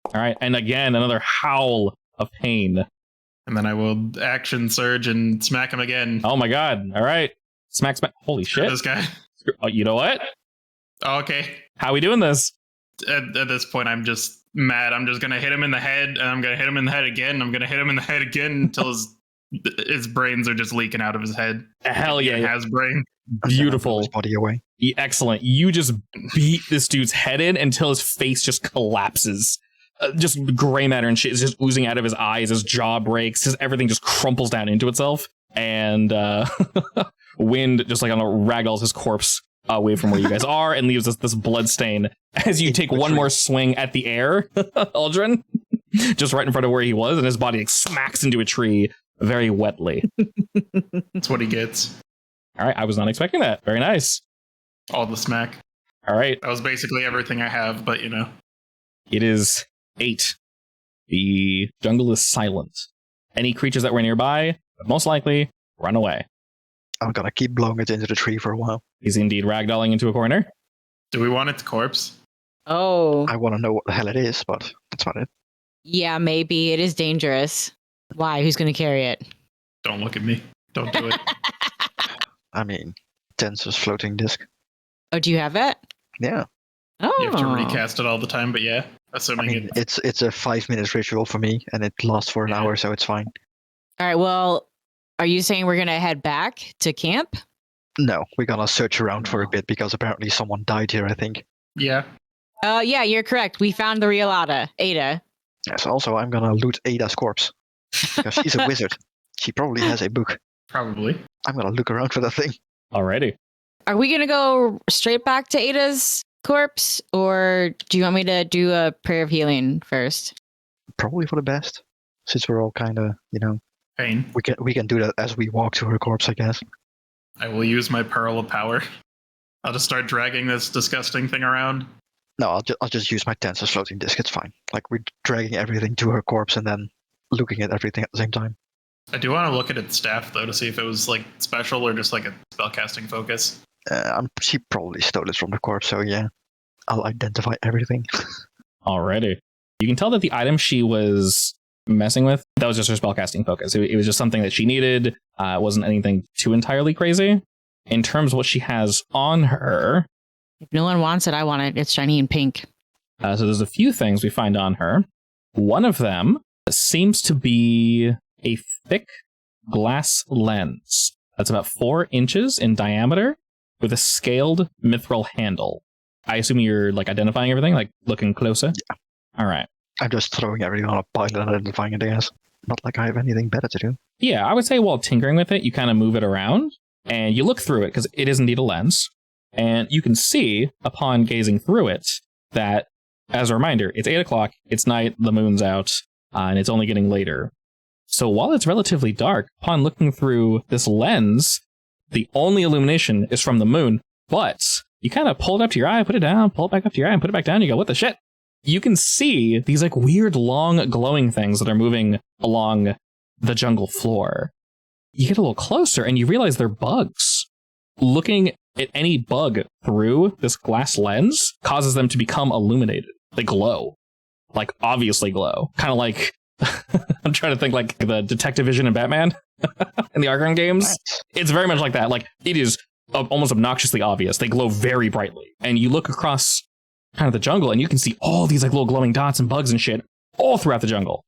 All right, and again, another howl of pain. And then I will action surge and smack him again. Oh my god, all right. Smack. Holy shit. This guy. Oh, you know what? Oh, okay. How are we doing this? At this point, I'm just mad. I'm just going to hit him in the head, and I'm going to hit him in the head again. I'm going to hit him in the head again until his brains are just leaking out of his head. Hell yeah. He has brain. Beautiful. His body away. Excellent. You just beat this dude's head in until his face just collapses. Just gray matter and shit is just oozing out of his eyes. His jaw breaks. Everything just crumples down into itself. And wind just like on a ragdolls his corpse away from where you guys are and leaves this blood stain as you take one more swing at the air, Aldrin, just right in front of where he was, and his body like, smacks into a tree very wetly. That's what he gets. All right, I was not expecting that. Very nice. All the smack. All right. That was basically everything I have, but It is 8. The jungle is silent. any creatures that were nearby would most likely run away. I'm gonna keep blowing it into the tree for a while. He's indeed ragdolling into a corner. Do we want its corpse? Oh, I want to know what the hell it is, but that's about it. yeah, maybe. It is dangerous. Why? Who's going to carry it? Don't look at me. Don't do it. I mean, Tensor's floating disc. Oh, do you have it? Yeah. Oh. You have to recast it all the time, but yeah, I assuming mean, it. it's a 5-minute ritual for me, and it lasts for an hour, so it's fine. All right, well, are you saying we're going to head back to camp? No, we're gonna search around for a bit because apparently someone died here, I think. Yeah. Yeah, you're correct. We found the real Ada. Yes, also I'm gonna loot Ada's corpse. Because she's a wizard. She probably has a book. Probably. I'm gonna look around for that thing. Alrighty. Are we going to go straight back to Ada's corpse, or do you want me to do a prayer of healing first? Probably for the best. Since we're all kinda, Pain. we can do that as we walk to her corpse, I guess. I will use my Pearl of Power. I'll just start dragging this disgusting thing around. No, I'll just use my Tensor's floating disc, it's fine. Like, we're dragging everything to her corpse and then looking at everything at the same time. I do want to look at its staff, though, to see if it was, like, special or just, like, a spellcasting focus. She probably stole it from the corpse, so yeah. I'll identify everything. Alrighty. You can tell that the item she was messing with, that was just her spellcasting focus. It was just something that she needed. It wasn't anything too entirely crazy. In terms of what she has on her, If no one wants it, I want it. It's shiny and pink. so there's a few things we find on her. One of them seems to be a thick glass lens that's about 4 inches in diameter with a scaled mithril handle. I assume you're like identifying everything, like looking closer? Yeah. All right. I'm just throwing everything on a pile and identifying it, I guess. Not like I have anything better to do. Yeah, I would say while tinkering with it, you kind of move it around and you look through it because it is indeed a lens. And you can see upon gazing through it that, as a reminder, it's 8 o'clock, it's night, the moon's out, and it's only getting later. So while it's relatively dark, upon looking through this lens, the only illumination is from the moon, but you kind of pull it up to your eye, put it down, pull it back up to your eye, and put it back down, you go, what the shit? You can see these like weird long glowing things that are moving along the jungle floor. You get a little closer and you realize they're bugs. Looking at any bug through this glass lens causes them to become illuminated. They glow. Like, obviously glow. Kind of like, I'm trying to think like the Detective Vision in Batman in the Arkham games. Right. It's very much like that. Like, it is almost obnoxiously obvious. They glow very brightly. And you look across kind of the jungle and you can see all these like little glowing dots and bugs and shit all throughout the jungle.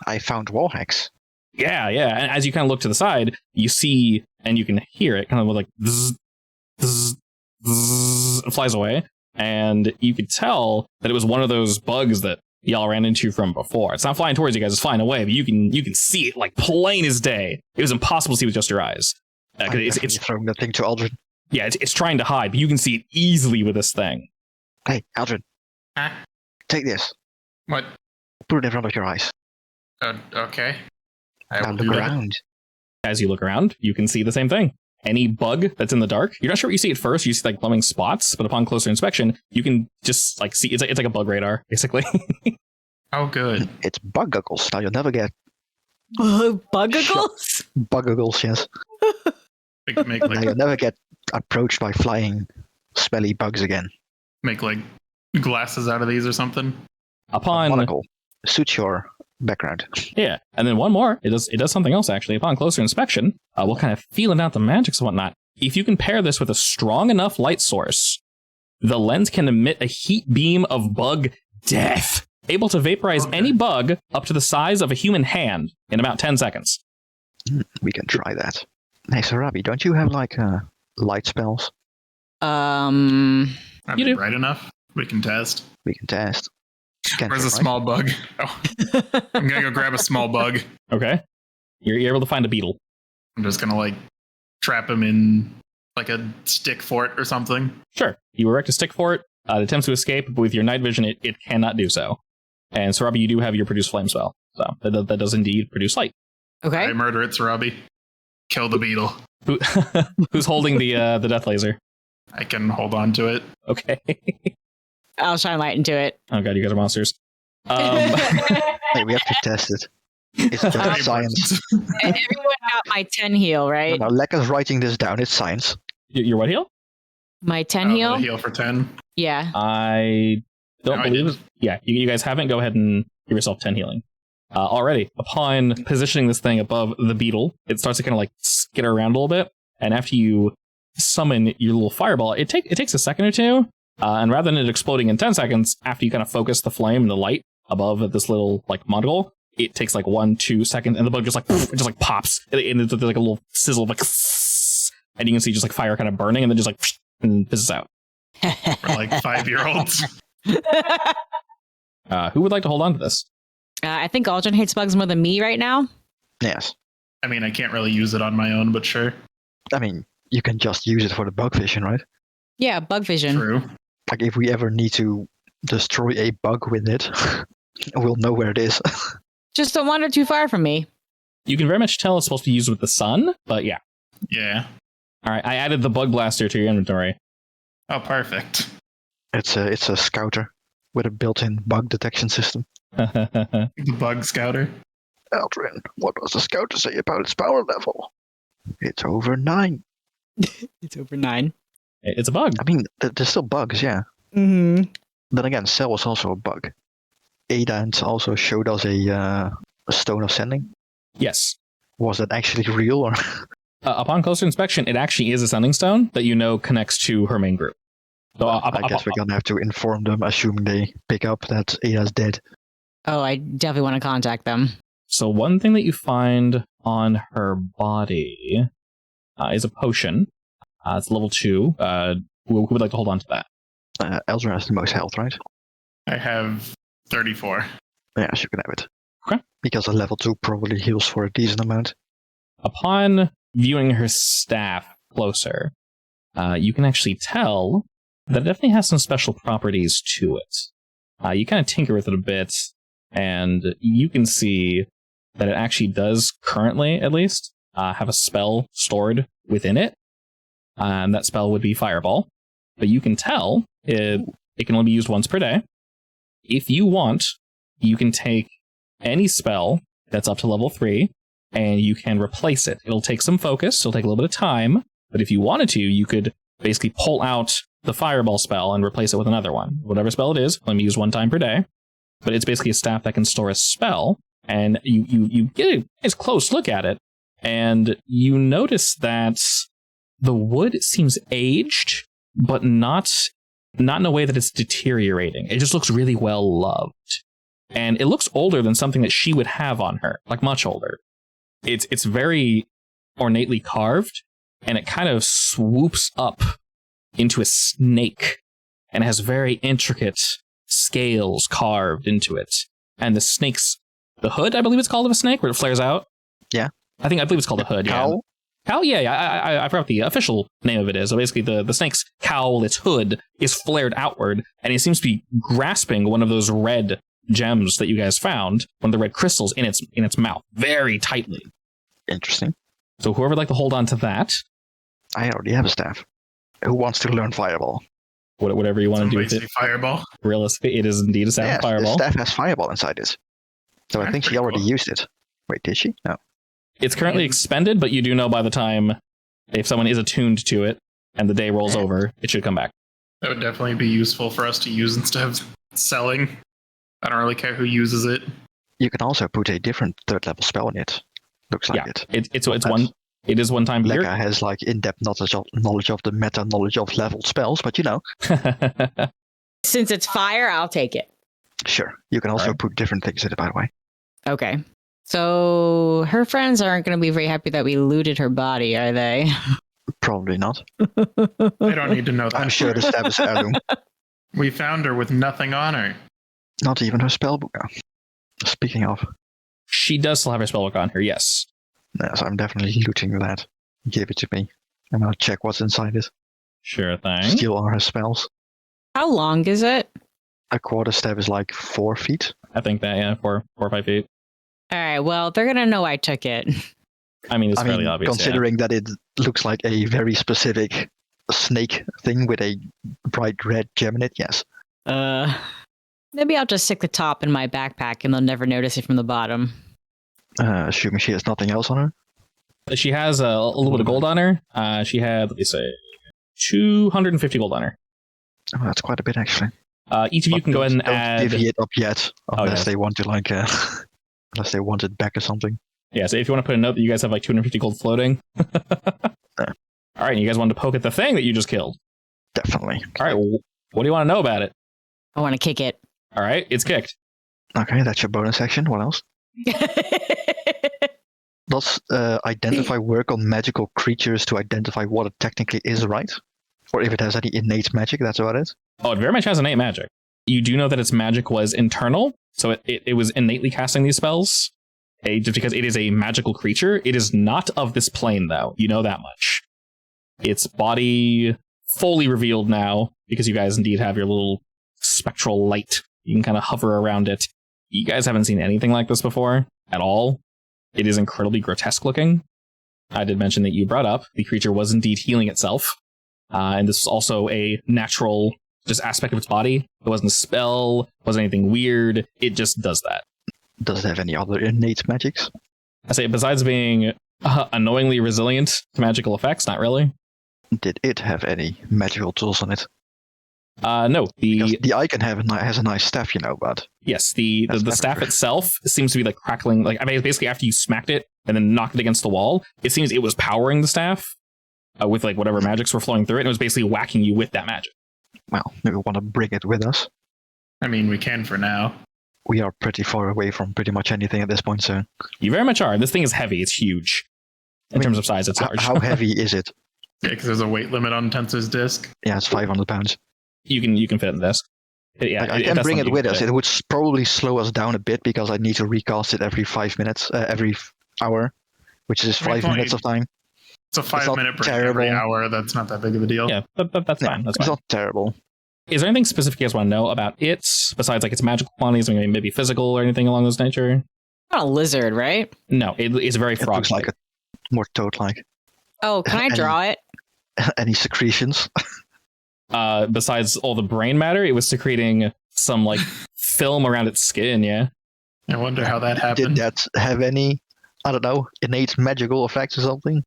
I found wall hacks. Yeah. And as you kind of look to the side, you see and you can hear it kind of like zzz, zzz, zzz, it flies away. And you could tell that it was one of those bugs that y'all ran into from before. It's not flying towards you guys, it's flying away, but you can see it like plain as day. It was impossible to see with just your eyes. It's throwing that thing to Aldrin. Yeah, it's trying to hide, but you can see it easily with this thing. Hey, Aldrin, Huh? take this. What? Put it in front of your eyes. Okay. I Now will look do that. around. As you look around, you can see the same thing. Any bug that's in the dark, you're not sure what you see at first. You see like glowing spots, but upon closer inspection, you can just like see it's like a bug radar, basically. Oh, good. It's bug goggles. Now you'll never get Buggles? bug goggles, yes. We can make Now like you'll never get approached by flying, smelly bugs again. glasses out of these or something. Upon Monocle. Suits your background. yeah, and then one more. It does something else actually. Upon closer inspection, we'll kind of feeling out the magics and whatnot. If you can pair this with a strong enough light source, the lens can emit a heat beam of bug death, able to vaporize any bug up to the size of a human hand in about 10 seconds. We can try that. Hey, Sarabi, don't you have like light spells? Are You they do. bright enough? We can test. We can test. Can't Where's a try. small bug? Oh, I'm gonna go grab a small bug. Okay, you're able to find a beetle. I'm just gonna like trap him in like a stick fort or something. Sure, you erect a stick for it. It attempts to escape, but with your night vision, it cannot do so. And Sarabi, you do have your produce flame spell, so that does indeed produce light. I Okay. murder it, Sarabi. Kill the beetle. Who's holding the death laser? I can hold on to it. Okay. I'll shine light into it. Oh god, you guys are monsters. Hey, we have to test it. It's just Very science. Everyone got my 10 heal, right? No, Lekka's writing this down. It's science. Your what heal? My 10 Oh, heal? the heal for 10. Yeah. I don't No, I believe it. didn't. Yeah, you guys haven't. Go ahead and give yourself 10 healing. Already, upon positioning this thing above the beetle, it starts to kind of like skitter around a little bit. And after you summon your little fireball, it takes a second or two. And rather than it exploding in 10 seconds, after you kind of focus the flame and the light above this little like module, it takes like 1-2 seconds, and the bug just like poof, it just like pops, and there's like a little sizzle, like, and you can see just like fire kind of burning, and then just like and fizzes out. For like 5-year-olds. Who would like to hold on to this? I think Aldrin hates bugs more than me right now. Yes. I mean, I can't really use it on my own, but sure. I mean, you can just use it for the bug vision, right? Yeah, bug vision. True. Like if we ever need to destroy a bug with it, we'll know where it is. Just don't wander too far from me. You can very much tell it's supposed to be used with the sun, but yeah. Yeah. All right, I added the bug blaster to your inventory. Oh, perfect. It's a scouter with a built-in bug detection system. The bug scouter. Aldrin, what does the scouter say about its power level? It's over 9. It's over 9. It's a bug. I mean, there's still bugs, yeah. Mm-hmm. Then again, Cell was also a bug. Adant also showed us a stone of sending. Yes. Was that actually real, or? Upon closer inspection, it actually is a sending stone that you know connects to her main group. So, I guess we're gonna have to inform them, assuming they pick up that Ada's dead. Oh, I definitely want to contact them. So one thing that you find on her body is a potion. It's level 2. Who would like to hold on to that? Elzra has the most health, right? I have 34. Yeah, she can have it. Okay. Because a level 2 probably heals for a decent amount. Upon viewing her staff closer, you can actually tell that it definitely has some special properties to it. You kind of tinker with it a bit, and you can see that it actually does currently, at least, have a spell stored within it. And that spell would be Fireball. But you can tell it can only be used once per day. If you want, you can take any spell that's up to level 3, and you can replace it. It'll take some focus, it'll take a little bit of time, but if you wanted to, you could basically pull out the Fireball spell and replace it with another one. Whatever spell it is, let me use one time per day. But it's basically a staff that can store a spell, and you get a nice close look at it, and you notice that the wood seems aged, but not in a way that it's deteriorating. It just looks really well loved. And it looks older than something that she would have on her, like much older. It's very ornately carved, and it kind of swoops up into a snake, and has very intricate scales carved into it. And the the hood, I believe it's called, of a snake, where it flares out. Yeah. I believe it's called a hood, yeah. Cowl? Cowl, yeah, I forgot what the official name of it is. So basically the snake's cowl, its hood, is flared outward, and it seems to be grasping one of those red gems that you guys found, one of the red crystals in its mouth, very tightly. Interesting. So whoever would like to hold on to that, I already have a staff. Who wants to learn Fireball? whatever you want to do Somebody with it. say fireball. Realistically, it is indeed a staff of The Fireball. staff has Fireball inside it. So I That's think she pretty already cool. used it. Wait, did she? No. It's currently expended, but you do know by the time, if someone is attuned to it and the day rolls over, it should come back. That would definitely be useful for us to use instead of selling. I don't really care who uses it. You can also put a different 3rd level spell in it. Looks like Yeah, it. it is one time a year. Lekka has like in-depth knowledge of the meta knowledge of leveled spells, but you know, Since it's fire, I'll take it. sure. You can also Alright. put different things in it, by the way. Okay. So her friends aren't going to be very happy that we looted her body, are they? Probably not. I don't need to know that. I'm sure the staff is heirloom. We found her with nothing on her. Not even her spellbook. Oh. Speaking of, She does still have her spellbook on her, yes. yes, I'm definitely looting that. Give it to me. I'm gonna check what's inside it. Sure thing. Steal all her spells. How long is it? A quarterstaff is like 4 feet. I think that, yeah, 4 or 5 feet. All right. Well, they're going to know I took it. I mean, it's I fairly mean, obvious. considering that it looks like a very specific snake thing with a bright red gem in it, yes. Maybe I'll just stick the top in my backpack and they'll never notice it from the bottom. Assuming she has nothing else on her. She has a little bit of gold on her. She had, let me say, 250 gold on her. Oh, that's quite a bit, actually. Each of you can go ahead and don't add. divvy it up yet, unless yes. they want to unless they want it back or something. Yeah, so if you want to put a note that you guys have like 250 gold floating. All right, you guys wanted to poke at the thing that you just killed. Definitely. All right, what do you want to know about it? I want to kick it. All right, it's kicked. Okay, that's your bonus action. What else? Does identify work on magical creatures to identify what it technically is, right? Or if it has any innate magic, that's about it? Oh, it very much has innate magic. You do know that its magic was internal, so it was innately casting these spells. Just because it is a magical creature. It is not of this plane, though. You know that much. Its body fully revealed now, because you guys indeed have your little spectral light. You can kind of hover around it. You guys haven't seen anything like this before, at all. It is incredibly grotesque looking. I did mention that you brought up the creature was indeed healing itself. And this is also a natural just aspect of its body. It wasn't a spell, wasn't anything weird. It just does that. Does it have any other innate magics? I say, besides being annoyingly resilient to magical effects, not really. Did it have any magical tools on it? No. The icon has a nice staff, but... Yes, the staff itself seems to be like crackling. Like, I mean, basically after you smacked it and then knocked it against the wall, it seems it was powering the staff with like whatever magics were flowing through it, and it was basically whacking you with that magic. Well, maybe we want to bring it with us. I mean, we can for now. We are pretty far away from pretty much anything at this point, so... You very much are. This thing is heavy. It's huge. In terms of size, it's large. How heavy is it? Yeah, because there's a weight limit on Tensa's disc. Yeah, it's 500 pounds. You can fit in this. Yeah, I can bring it with us. It would probably slow us down a bit because I need to recast it every 5 minutes, every hour, which is 5 minutes of time. It's a 5-minute break every hour. That's not that big of a deal. Yeah, that's fine. That's fine. It's not terrible. Is there anything specific you guys want to know about it, besides like its magical qualities, maybe physical or anything along those nature? Not a lizard, right? No, it's very It frog. looks like a more toad-like. Oh, can I draw it? Any secretions? Besides all the brain matter, it was secreting some like film around its skin. Yeah. I wonder how that happened. Did that have any, I don't know, innate magical effects or something?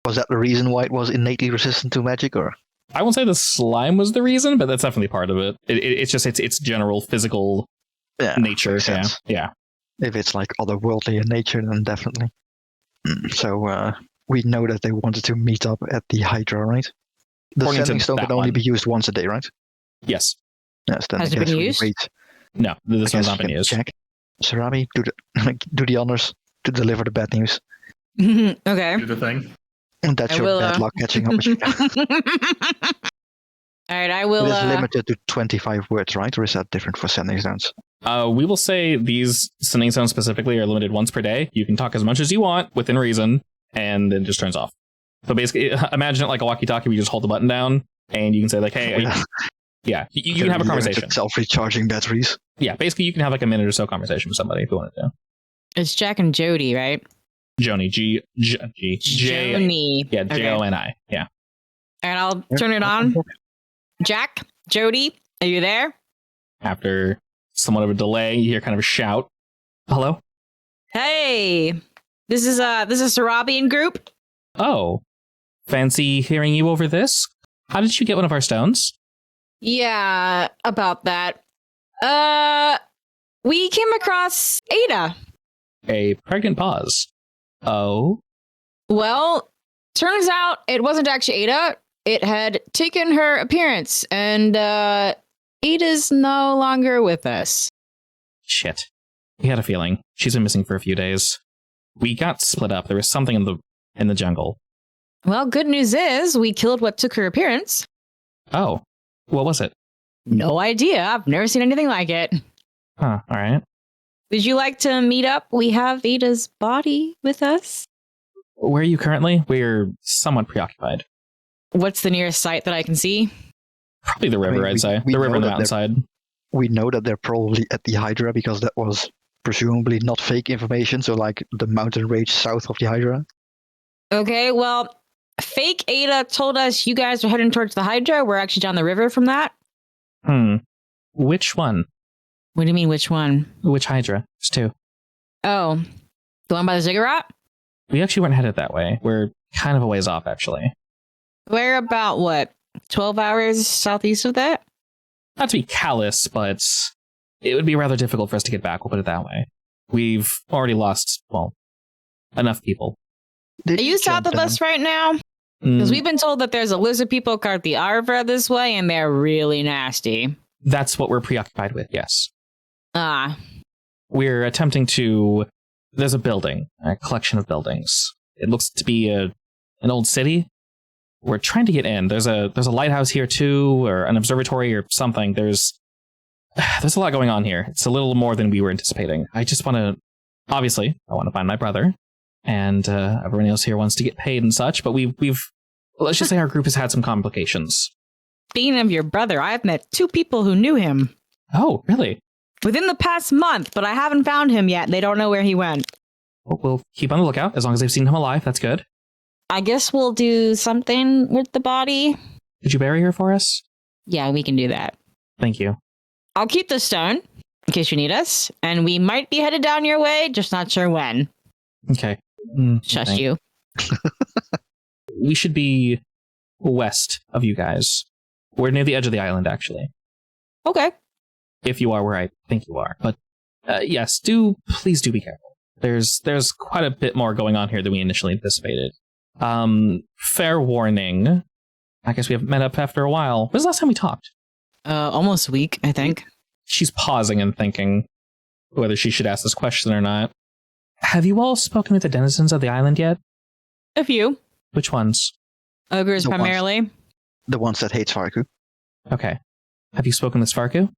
Was that the reason why it was innately resistant to magic, or? I won't say the slime was the reason, but that's definitely part of it. It's just its general physical nature. Yeah. If it's like otherworldly in nature, then definitely. So we know that they wanted to meet up at the Hydra, right? The According sending to stone that can only one. be used once a day, right? Yes. Yes. Then Has I it been guess we used? wait. No, this I one's guess not been we can used. check. Sarabi, do the honors to deliver the bad news. Okay. Do the thing. And that's I your will, bad luck catching up with you. All right, I will. It is limited to 25 words, right? Or is that different for sending stones? We will say these sending stones specifically are limited once per day. You can talk as much as you want within reason, and then it just turns off. So basically, imagine it like a walkie-talkie. We just hold the button down, and you can say like, "Hey, you can have a conversation." Self-recharging batteries. Yeah, basically, you can have like a minute or so conversation with somebody if you wanted to. It's Jack and Jody, right? Joni, J. Joni. Yeah, Okay. Joni. Yeah. All right, I'll turn it on. Jack, Jody, are you there? After somewhat of a delay, you hear kind of a shout. Hello? Hey, this is Sarabi and group. Oh, fancy hearing you over this. How did you get one of our stones? Yeah, about that. We came across Ada. A pregnant pause. Oh? Well, turns out it wasn't actually Ada. It had taken her appearance, and Ada's no longer with us. Shit. We had a feeling. She's been missing for a few days. We got split up. There was something in the jungle. Well, good news is we killed what took her appearance. Oh. What was it? No idea. I've never seen anything like it. Huh, alright. Would you like to meet up? We have Ada's body with us. Where are you currently? We're somewhat preoccupied. What's the nearest site that I can see? Probably the river, I'd say. we The river know on the that mountainside. We know that they're probably at the Hydra because that was presumably not fake information. So like the mountain range south of the Hydra. Okay, well, fake Ada told us you guys are heading towards the Hydra. We're actually down the river from that. Which one? What do you mean, which one? Which Hydra? There's two. Oh, The one by the Ziggurat? We actually weren't headed that way. We're kind of a ways off, actually. We're about, what, 12 hours southeast of that? Not to be callous, but it would be rather difficult for us to get back, we'll put it that way. We've already lost, well, enough people. Did Are you south jump of down? us right now? Because we've been told that there's a lizard people called the Arvra this way, and they're really nasty. That's what we're preoccupied with, yes. Ah. We're attempting to... There's a building, a collection of buildings. It looks to be an old city. We're trying to get in. There's a lighthouse here too, or an observatory or something. There's a lot going on here. It's a little more than we were anticipating. I just want to... Obviously, I want to find my brother. And everyone else here wants to get paid and such, but we've let's just say our group has had some complications. Speaking of your brother, I've met 2 people who knew him. Oh, really? Within the past month, but I haven't found him yet. They don't know where he went. Well, we'll keep on the lookout. As long as they've seen him alive, that's good. I guess we'll do something with the body. Did you bury her for us? Yeah, we can do that. Thank you. I'll keep the stone in case you need us, and we might be headed down your way, just not sure when. Okay. Shush okay. you. We should be west of you guys. We're near the edge of the island, actually. Okay. If you are where I think you are. But yes, please do be careful. There's quite a bit more going on here than we initially anticipated. Fair warning. I guess we haven't met up after a while. When was the last time we talked? Almost a week, I think. She's pausing and thinking whether she should ask this question or not. Have you all spoken with the denizens of the island yet? A few. Which ones? Ogres The ones- primarily. The ones that hate Svarku. Okay. Have you spoken with Svarku?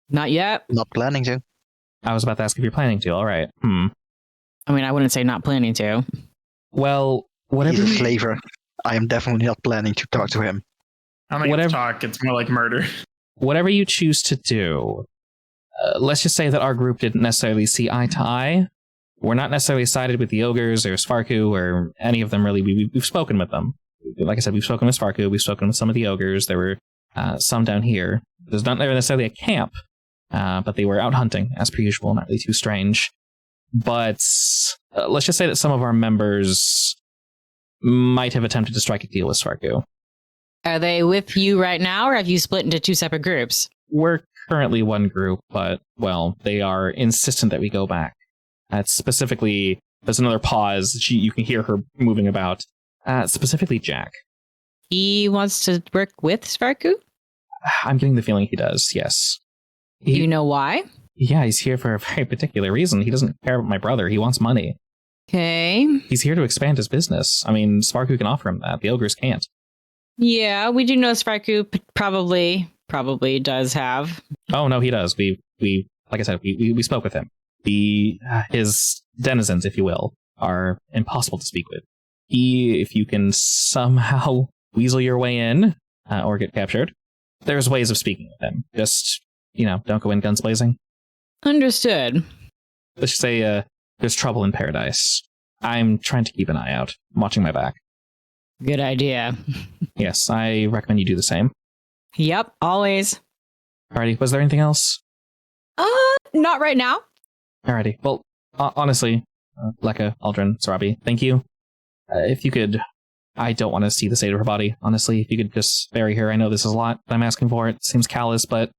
Not yet. Not planning to. I was about to ask if you're planning to. All right. I mean, I wouldn't say not planning to. Well, whatever. He's a flavor. I am definitely not planning to talk to him. I don't think Whatever- it's talk. It's more like murder. Whatever you choose to do, let's just say that our group didn't necessarily see eye to eye. We're not necessarily sided with the ogres or Svarku or any of them, really. We've spoken with them. Like I said, we've spoken with Svarku. We've spoken with some of the ogres. There were some down here. There's not necessarily a camp, but they were out hunting, as per usual. Not really too strange. But let's just say that some of our members might have attempted to strike a deal with Svarku. Are they with you right now, or have you split into 2 separate groups? We're currently one group, but, well, they are insistent that we go back. Specifically, there's another pause. You can hear her moving about. Specifically, Jack. He wants to work with Svarku? I'm getting the feeling he does, yes. Do you know why? Yeah, he's here for a very particular reason. He doesn't care about my brother. He wants money. Okay. He's here to expand his business. I mean, Svarku can offer him that. The ogres can't. Yeah, we do know Svarku probably does have. Oh, no, he does. We like I said, we spoke with him. His denizens, if you will, are impossible to speak with. If you can somehow weasel your way in, or get captured, there's ways of speaking with him. Just, don't go in guns blazing. Understood. Let's just say there's trouble in paradise. I'm trying to keep an eye out. I'm watching my back. Good idea. Yes, I recommend you do the same. Yep, always. Alrighty, was there anything else? Not right now. Alrighty, well, honestly, Lekka, Aldrin, Sarabi, thank you. If you could, I don't want to see the state of her body, honestly. If you could just bury her, I know this is a lot that I'm asking for. It seems callous, but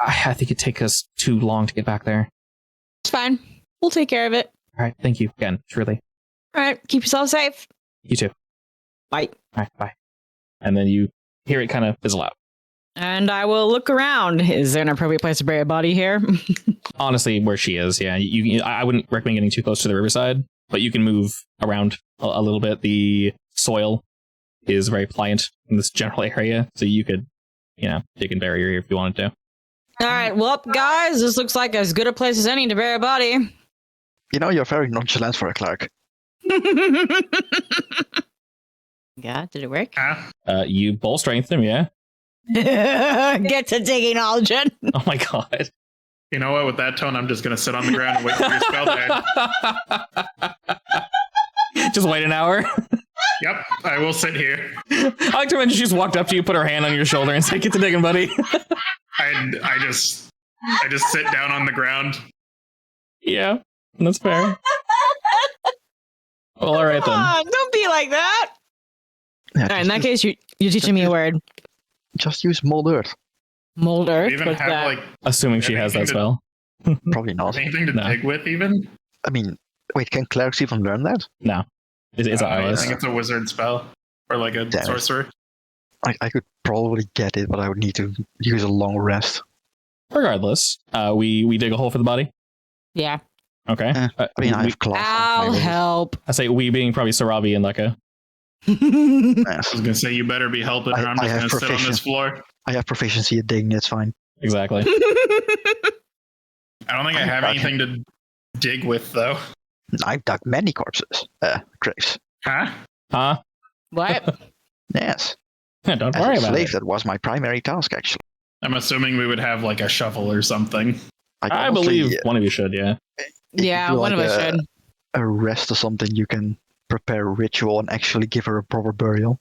I think it'd take us too long to get back there. It's fine. We'll take care of it. Alright, thank you again, truly. Alright, keep yourself safe. You too. Bye. Alright, bye. And then you hear it kind of fizzle out. And I will look around. Is there an appropriate place to bury a body here? Honestly, where she is, yeah. I wouldn't recommend getting too close to the riverside, but you can move around a little bit. The soil is very pliant in this general area, so you could, dig and bury her here if you wanted to. Alright, well, guys, this looks like as good a place as any to bury a body. You're very nonchalant for a clerk. Yeah, did it work? You bowl strength him, yeah? Get to digging, Aldrin. Oh my god. You know what? With that tone, I'm just going to sit on the ground and wait for your spell to end. Just wait an hour? Yep, I will sit here. I like to imagine she just walked up to you, put her hand on your shoulder, and said, "Get to digging, buddy." And I just sit down on the ground. Yeah, that's fair. Well, all right Come then. on, don't be like that. Yeah, All right, in that case, you're teaching me a word. just use mold earth. Mold Do earth. we even What's have that? like Assuming she has that Anything spell. Probably not. anything to No. dig with even? I mean, wait, can clerics even learn that? No. It's I eyeless. think it's a wizard spell or like a Damn it. sorcerer. I could probably get it, but I would need to use a long rest. Regardless, we dig a hole for the body. Yeah. Okay. I mean, I have claws. I'll help. I say we being probably Sarabi and Leka. I was gonna say you better be helping her. I'm I just have gonna sit on this proficiency. floor. I have proficiency at digging. It's fine. Exactly. I don't think I have anything to dig with though. I've dug many corpses. Graves. Huh? Huh? What? Yes. Don't As worry a about slave, it. that was my primary task, actually. I'm assuming we would have like a shovel or something. I believe one of you should, yeah. if Yeah, you do one of like us should. a rest or something, you can prepare a ritual and actually give her a proper burial.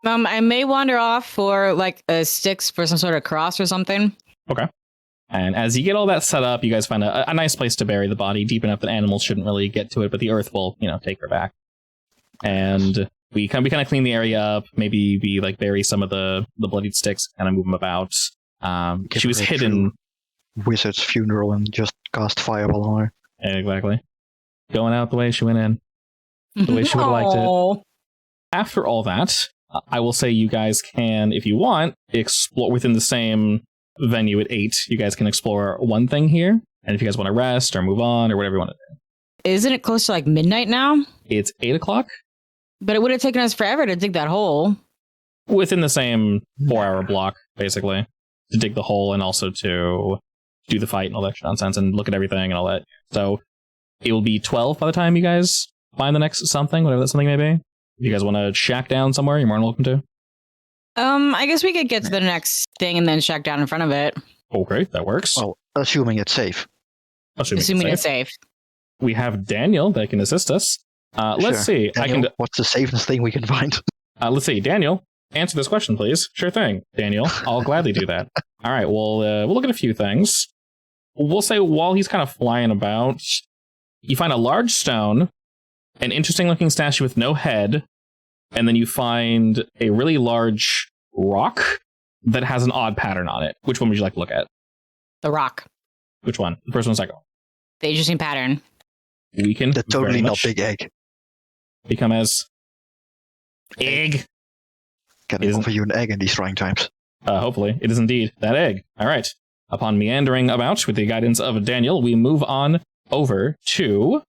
I may wander off for like a sticks for some sort of cross or something. And as you get all that set up, you guys find a nice place to bury the body, deep enough that animals shouldn't really get to it, but the earth will, take her back. And we kind of clean the area up. Maybe we like bury some of the bloodied sticks, kind of move them about. Give She was her a hidden. true wizard's funeral and just cast fireball on her. Exactly. Going out the way she went in. The way she would've liked it. Aw. After all that, I will say you guys can, if you want, explore within the same venue at 8. You guys can explore one thing here. And if you guys want to rest or move on or whatever you want to do. Isn't it close to like midnight now? It's 8 o'clock But it would have taken us forever to dig that hole. within the same 4-hour block, basically, to dig the hole and also to do the fight and all that nonsense and look at everything and all that. So it will be 12 by the time you guys find the next something, whatever that something may be. If you guys want to shack down somewhere, you're more than welcome to. I guess we could get to the next thing and then shack down in front of it. Okay, that works. Well, assuming it's safe. Assuming it's safe. We have Daniel that can assist us. Let's Sure. see. Daniel, what's the safest thing we can find? Let's see. Daniel, answer this question, please. Sure thing, Daniel. I'll gladly do that. All right. Well, we'll look at a few things. We'll say while he's kind of flying about, you find a large stone, an interesting-looking statue with no head, and then you find a really large rock that has an odd pattern on it. Which one would you like to look at? The rock. Which one? The first one, second one. The interesting pattern. We can The totally very not much big egg. become as egg. Can I Isn't- offer you an egg in these trying times? Hopefully, it is indeed that egg. All right. Upon meandering about with the guidance of Daniel, we move on over to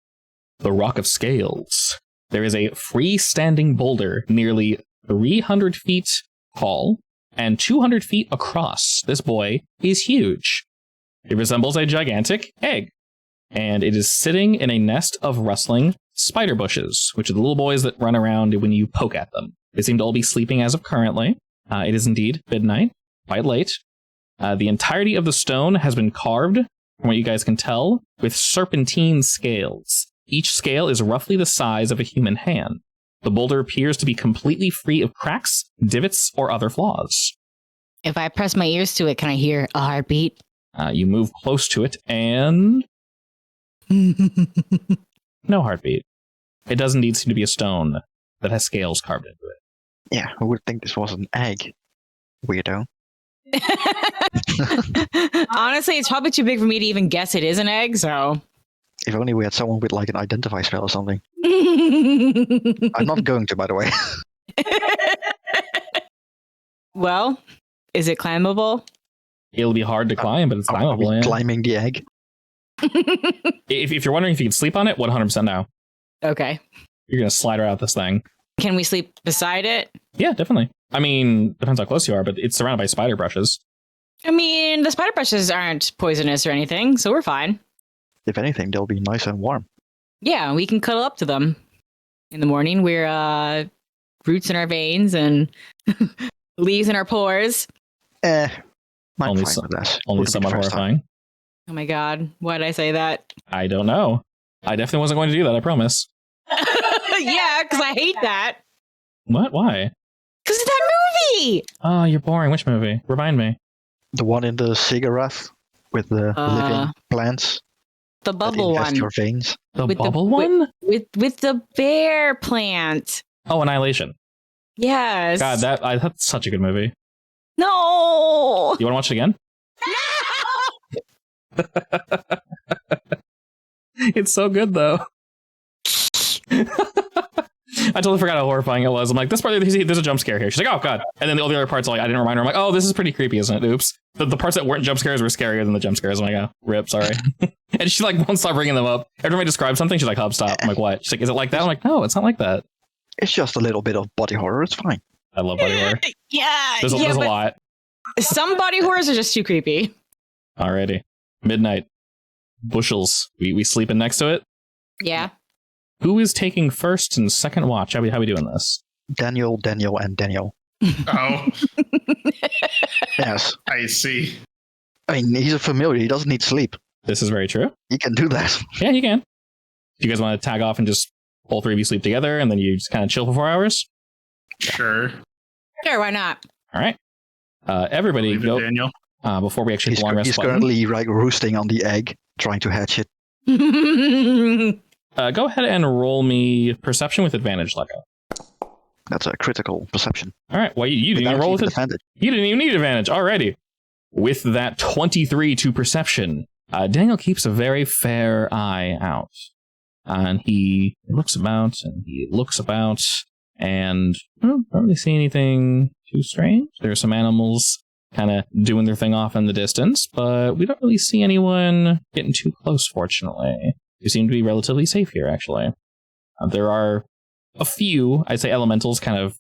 the Rock of Scales. There is a freestanding boulder nearly 300 feet tall and 200 feet across. This boy is huge. It resembles a gigantic egg, and it is sitting in a nest of rustling spider bushes, which are the little boys that run around when you poke at them. They seem to all be sleeping as of currently. It is indeed midnight, quite late. The entirety of the stone has been carved, from what you guys can tell, with serpentine scales. Each scale is roughly the size of a human hand. The boulder appears to be completely free of cracks, divots, or other flaws. If I press my ears to it, can I hear a heartbeat? You move close to it, and no heartbeat. It does indeed seem to be a stone that has scales carved into it. Yeah, who would think this was an egg? Weirdo. Honestly, it's probably too big for me to even guess it is an egg, so. If only we had someone with like an identify spell or something. I'm not going to, by the way. Well, is it climbable? It'll be hard to climb, but it's Are we climbable. Yeah. climbing the egg? If you're wondering if you can sleep on it, 100% now. Okay. You're going to slide right out this thing. Can we sleep beside it? Yeah, definitely. I mean, depends how close you are, but it's surrounded by spider brushes. I mean, the spider brushes aren't poisonous or anything, so we're fine. If anything, they'll be nice and warm. Yeah, we can cuddle up to them. In the morning, we're roots in our veins and leaves in our pores. I'm Only fine some- with that. Only Wouldn't be the somewhat first time. horrifying. Oh my god, why did I say that? I don't know. I definitely wasn't going to do that, I promise. Yeah, because I hate that. What? Why? Because of that movie! Oh, you're boring. Which movie? Remind me. The one in the cigarette with the living plants. The bubble Invest one. your veins. The With the- bubble one? With the bear plant. Oh, Annihilation. Yes. God, that's such a good movie. No. You want to watch it again? It's so good, though. I totally forgot how horrifying it was. I'm like, this part, there's a jump scare here. She's like, oh, God. And then all the other parts, like, I didn't remind her. I'm like, oh, this is pretty creepy, isn't it? Oops. The parts that weren't jump scares were scarier than the jump scares. I'm like, oh, rip, sorry. And she, like, won't stop bringing them up. Every time I describe something, she's like, hub, stop. I'm like, what? She's like, is it like that? I'm like, no, it's not like that. It's just a little bit of body horror. It's fine. I love body horror. Yeah. There's a lot. Some body horrors are just too creepy. Alrighty. Midnight. Bushels. We sleeping next to it? Yeah. Who is taking first and second watch? How we doing this? Daniel, and Daniel. Oh, Yes. I see. I mean, he's a familiar. He doesn't need sleep. This is very true. He can do that. Yeah, you can. Do you guys want to tag off and just all three of you sleep together and then you just kind of chill for 4 hours? Sure. Sure, why not? All right. Everybody Leave it, go Daniel. before we actually hit the long rest He's button. currently like roosting on the egg, trying to hatch it. Go ahead and roll me perception with advantage, Lego. That's a critical perception. All right. Well, you didn't even Without roll with even it. advantage. You didn't even need advantage. Alrighty. With that 23 to perception, Daniel keeps a very fair eye out. And he looks about and he looks about and don't really see anything too strange. There are some animals kind of doing their thing off in the distance, but we don't really see anyone getting too close, fortunately. We seem to be relatively safe here, actually. There are a few, I'd say, elementals kind of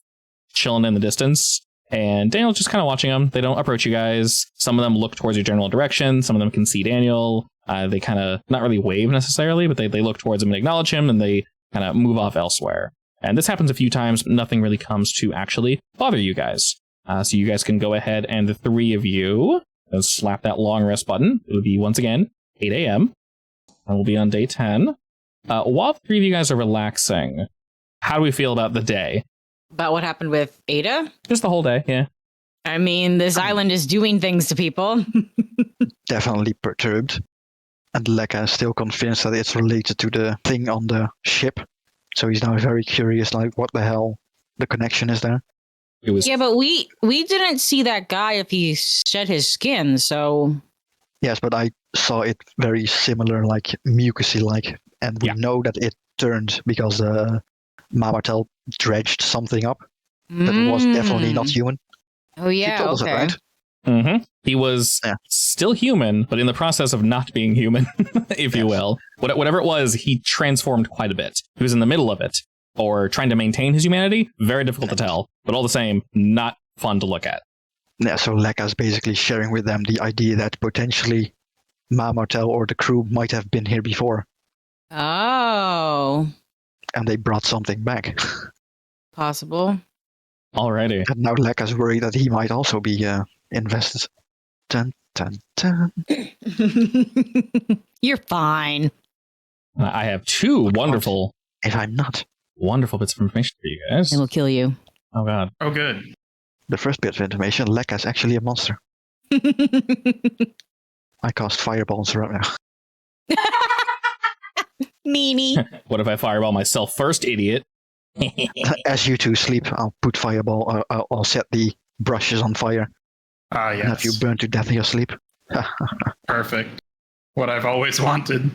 chilling in the distance, and Daniel's just kind of watching them. They don't approach you guys. Some of them look towards your general direction. Some of them can see Daniel. They kind of, not really wave necessarily, but they look towards him and acknowledge him, and they kind of move off elsewhere. And this happens a few times, but nothing really comes to actually bother you guys. So you guys can go ahead and the three of you slap that long rest button. It would be, once again, 8 a.m. And we'll be on day 10. While the three of you guys are relaxing, how do we feel about the day? About what happened with Ada? Just the whole day, yeah. I mean, this island is doing things to people. Definitely perturbed. And Lekka is still convinced that it's related to the thing on the ship. So he's now very curious, like, what the hell the connection is there. It was Yeah, but we didn't see that guy if he shed his skin, so... Yes, but I saw it very similar, like mucousy-like. And we Yeah. know that it turned because Mamatel dredged something up that was definitely not human. Oh, She yeah, told us that, okay. right? Mm-hmm. He was Yeah. still human, but in the process of not being human, if you will. Whatever it was, he transformed quite a bit. He was in the middle of it, or trying to maintain his humanity. Very difficult to tell, but all the same, not fun to look at. Yeah, so Lekka's basically sharing with them the idea that potentially Mamatel or the crew might have been here before, Oh, and they brought something back. possible. Alrighty. And now Lekka's worried that he might also be invested. Dun, dun, dun. You're fine. I have two wonderful If I'm not. bits of information for you guys. It will kill you. Oh, God. Oh, good. The first bit of information, Lekka's actually a monster. I cast fireballs right now. Meanie. What if I fireball myself first, idiot? As you two sleep, I'll put fireball. I'll set the brushes on fire Ah, and have you yes. burn to death in your sleep. Perfect. What I've always wanted.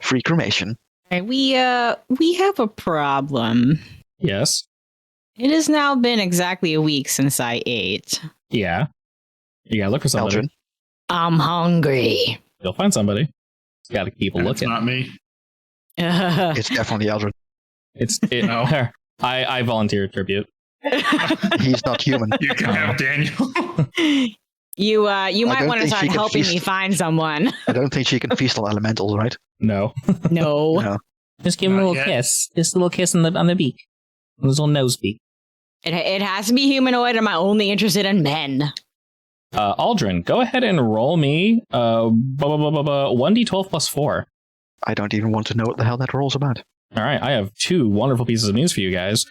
Free cremation. Alright, we have a problem. Yes. It has now been exactly a week since I ate. Yeah. You gotta look for somebody. Eldrin. I'm hungry. You'll find somebody. You gotta keep a It's looking. not me. It's definitely Eldrin. No. I volunteer tribute. He's not human. You can have Daniel. You might don't want to think start she can helping feast. me find someone. I don't think she can feast on elementals, right? No. No. No. Just give him Not a little yet. kiss. Just a little kiss on the beak. On his little nose beak. It has to be humanoid. I'm only interested in men. Aldrin, go ahead and roll me 1d12 plus 4. I don't even want to know what the hell that roll's about. All right, I have two wonderful pieces of news for you guys.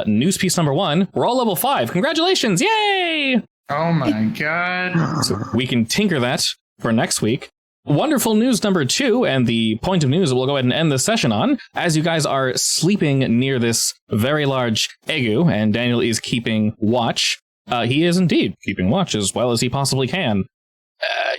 News piece number 1, we're all level 5. Congratulations! Yay! Oh my god. So we can tinker that for next week. wonderful news number 2, and the point of news that we'll go ahead and end the session on, as you guys are sleeping near this very large egu, and Daniel is keeping watch. He is indeed keeping watch as well as he possibly can.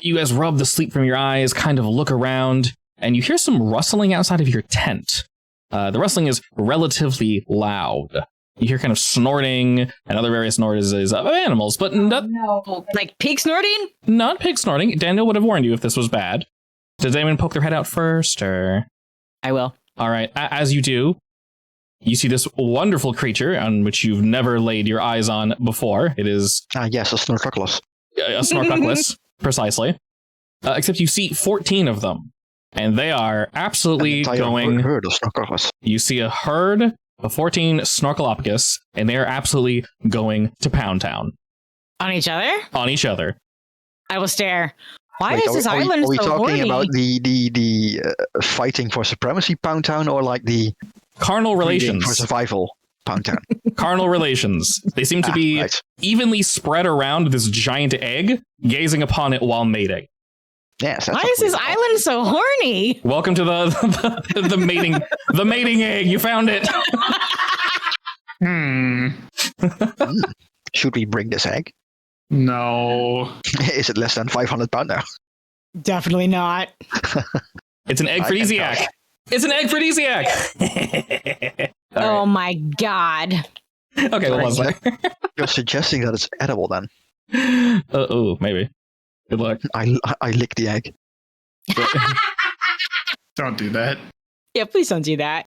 You guys rub the sleep from your eyes, kind of look around, and you hear some rustling outside of your tent. The rustling is relatively loud. You hear kind of snorting and other various noises of animals, but Like pig snorting? not pig snorting. Daniel would have warned you if this was bad. Does anyone poke their head out first, or? I will. All right, as you do, you see this wonderful creature on which you've never laid your eyes on before. It is Yes, a Snorkucklus. a Snorkucklus, precisely. Except you see 14 of them, and they are absolutely going... herd of Snorkucklus. You see a herd of 14 Snorkelopithecus, and they are absolutely going to Pound Town. On each other? On each other. I will stare. Why Wait, is this are island we so talking horny? about the fighting for supremacy Pound Town, or like the Carnal breeding relations. for survival Pound Town? Carnal relations. They seem to be Right. evenly spread around this giant egg, gazing upon it while mating. Yes. Why is this island so horny? Welcome to the mating the mating egg. You found it. Should we bring this egg? No. Is it less than 500 pound now? Definitely not. It's an aphrodisiac. It's an aphrodisiac. Oh my god. Okay, what was that? You're suggesting that it's edible then? Oh, maybe. Good luck. I lick the egg. Don't do that. Yeah, please don't do that.